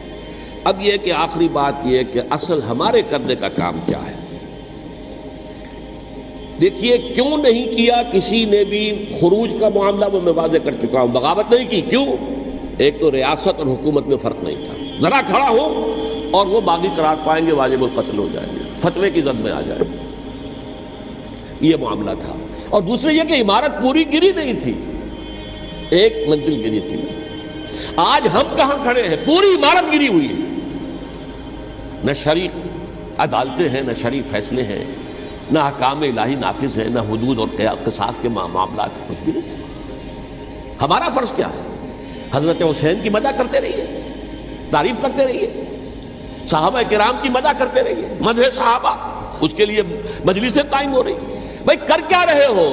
S1: اب یہ کہ آخری بات یہ کہ اصل ہمارے کرنے کا کام کیا ہے. دیکھیے کیوں نہیں کیا کسی نے بھی خروج کا معاملہ وہ میں واضح کر چکا ہوں. بغاوت نہیں کی. کیوں؟ ایک تو ریاست اور حکومت میں فرق نہیں تھا. ذرا کھڑا ہو اور وہ باغی قرار پائیں گے، واجب القتل ہو جائیں گے، فتوے کی زد میں آ جائیں گے. یہ معاملہ تھا. اور دوسرے یہ کہ عمارت پوری گری نہیں تھی، ایک منزل گری تھی. آج ہم کہاں کھڑے ہیں؟ پوری عمارت گری ہوئی ہے. نہ شرعی عدالتیں ہیں، نہ شرعی فیصلے ہیں، نہ احکام الہی نافذ ہیں، نہ حدود اور قصاص کے معاملات، کچھ بھی نہیں. ہمارا فرض کیا ہے؟ حضرت حسین کی مدح کرتے رہیے، تعریف کرتے رہیے، صحابہ کرام کی مدح کرتے رہیے، مدح صحابہ، اس کے لیے مجلسیں قائم ہو رہی. بھائی کر کیا رہے ہو؟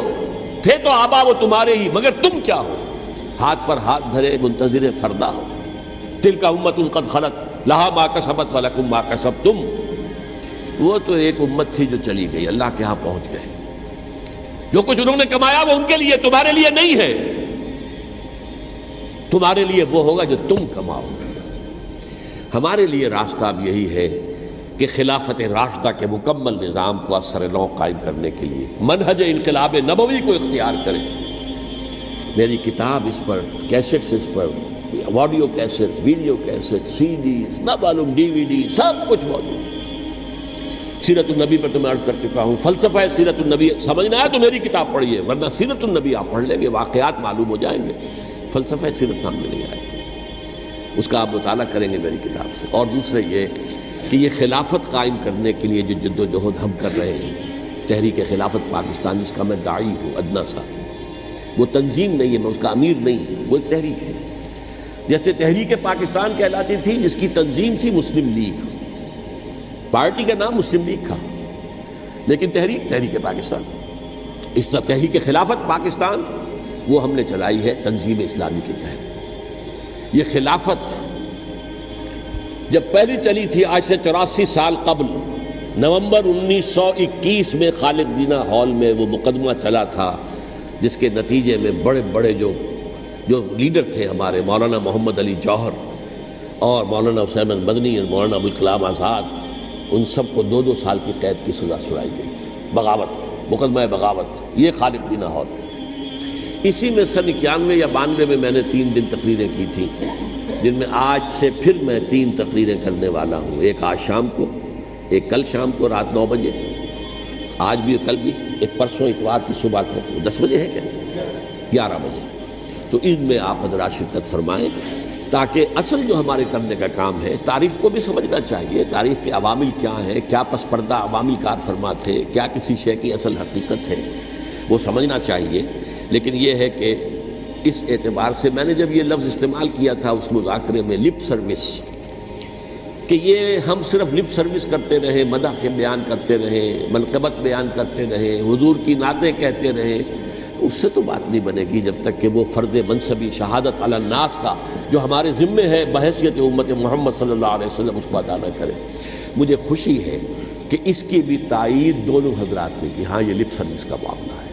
S1: تھے تو آبا وہ تمہارے ہی، مگر تم کیا ہو؟ ہاتھ پر ہاتھ دھرے منتظر فردا ہو. تلک امۃ قد خلت لہا ما کسبت ولکم ما کسبتم. وہ تو ایک امت تھی جو چلی گئی، اللہ کے ہاں پہنچ گئے. جو کچھ انہوں نے کمایا وہ ان کے لیے، تمہارے لیے نہیں ہے. تمہارے لیے وہ ہوگا جو تم کماؤ. ہمارے لیے راستہ اب یہی ہے کہ خلافت راشدہ کے مکمل نظام کو اثر نو قائم کرنے کے لیے منہج انقلاب نبوی کو اختیار کریں. میری کتاب اس پر، کیسٹس اس پر، آڈیو کیسٹس، ویڈیو کیسٹ، سی ڈیز، نہ معلوم ڈی وی ڈی، سب کچھ موجود. سیرت النبی پر تو میں عرض کر چکا ہوں. فلسفہ سیرت النبی سمجھنا ہے تو میری کتاب پڑھیے، ورنہ سیرت النبی آپ پڑھ لیں گے، واقعات معلوم ہو جائیں گے، فلسفہ سیرت سامنے نہیں آئے گا. اس کا آپ مطالعہ کریں گے میری کتاب سے. اور دوسرے یہ کہ یہ خلافت قائم کرنے کے لیے جو جد و جہد ہم کر رہے ہیں، تحریک خلافت پاکستان جس کا میں داعی ہوں ادنا سا، وہ تنظیم نہیں ہے، میں اس کا امیر نہیں، وہ ایک تحریک ہے. جیسے تحریک پاکستان کہلاتی تھی جس کی تنظیم تھی مسلم لیگ، پارٹی کا نام مسلم لیگ تھا، لیکن تحریک پاکستان. اس طرح تحریک خلافت پاکستان وہ ہم نے چلائی ہے تنظیم اسلامی کے تحت. یہ خلافت جب پہلی چلی تھی آج سے 84 سال قبل، نومبر 1921 میں خالد دینہ ہال میں وہ مقدمہ چلا تھا، جس کے نتیجے میں بڑے بڑے جو لیڈر تھے ہمارے، مولانا محمد علی جوہر اور مولانا حسین المدنی اور مولانا ابوالکلام آزاد، ان سب کو 2 سال کی قید کی سزا سنائی گئی تھی. بغاوت، مقدمہ بغاوت، یہ خالد دینہ ہال. اسی میں سن 91 یا 92 میں میں نے 3 دن تقریریں کی تھیں، جن میں آج سے پھر میں 3 تقریریں کرنے والا ہوں. ایک آج شام کو، ایک کل شام کو رات 9 بجے، آج بھی کل بھی، ایک پرسوں اتوار کی صبح کو 10 بجے ہے کیا 11 بجے. تو ان میں آپ حضرات شرکت فرمائیں تاکہ اصل جو ہمارے کرنے کا کام ہے، تاریخ کو بھی سمجھنا چاہیے. تاریخ کے عوامل کیا ہیں، کیا پس پردہ عوامل کار فرما تھے، کیا کسی شے کی اصل حقیقت ہے، وہ سمجھنا چاہیے. لیکن یہ ہے کہ اس اعتبار سے میں نے جب یہ لفظ استعمال کیا تھا اس مذاکرے میں لپ سروس، کہ یہ ہم صرف لپ سروس کرتے رہیں، مدح کے بیان کرتے رہیں، منقبت بیان کرتے رہیں، حضور کی نعتیں کہتے رہیں، اس سے تو بات نہیں بنے گی جب تک کہ وہ فرض منصبی شہادت علی الناس کا جو ہمارے ذمے ہے بحیثیت امت محمد صلی اللہ علیہ وسلم اس کو ادا نہ کریں۔ مجھے خوشی ہے کہ اس کی بھی تائید دونوں حضرات نے کی، ہاں یہ لپ سروس کا معاملہ ہے۔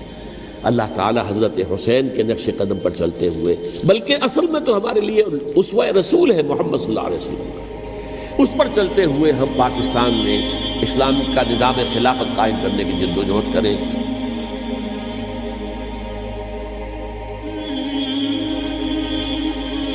S1: اللہ تعالی حضرت حسین کے نقش قدم پر چلتے ہوئے، بلکہ اصل میں تو ہمارے لیے اسوہ رسول ہے محمد صلی اللہ علیہ وسلم کا، اس پر چلتے ہوئے ہم پاکستان میں اسلام کا نظام خلافت قائم کرنے کی جد و جہد کریں۔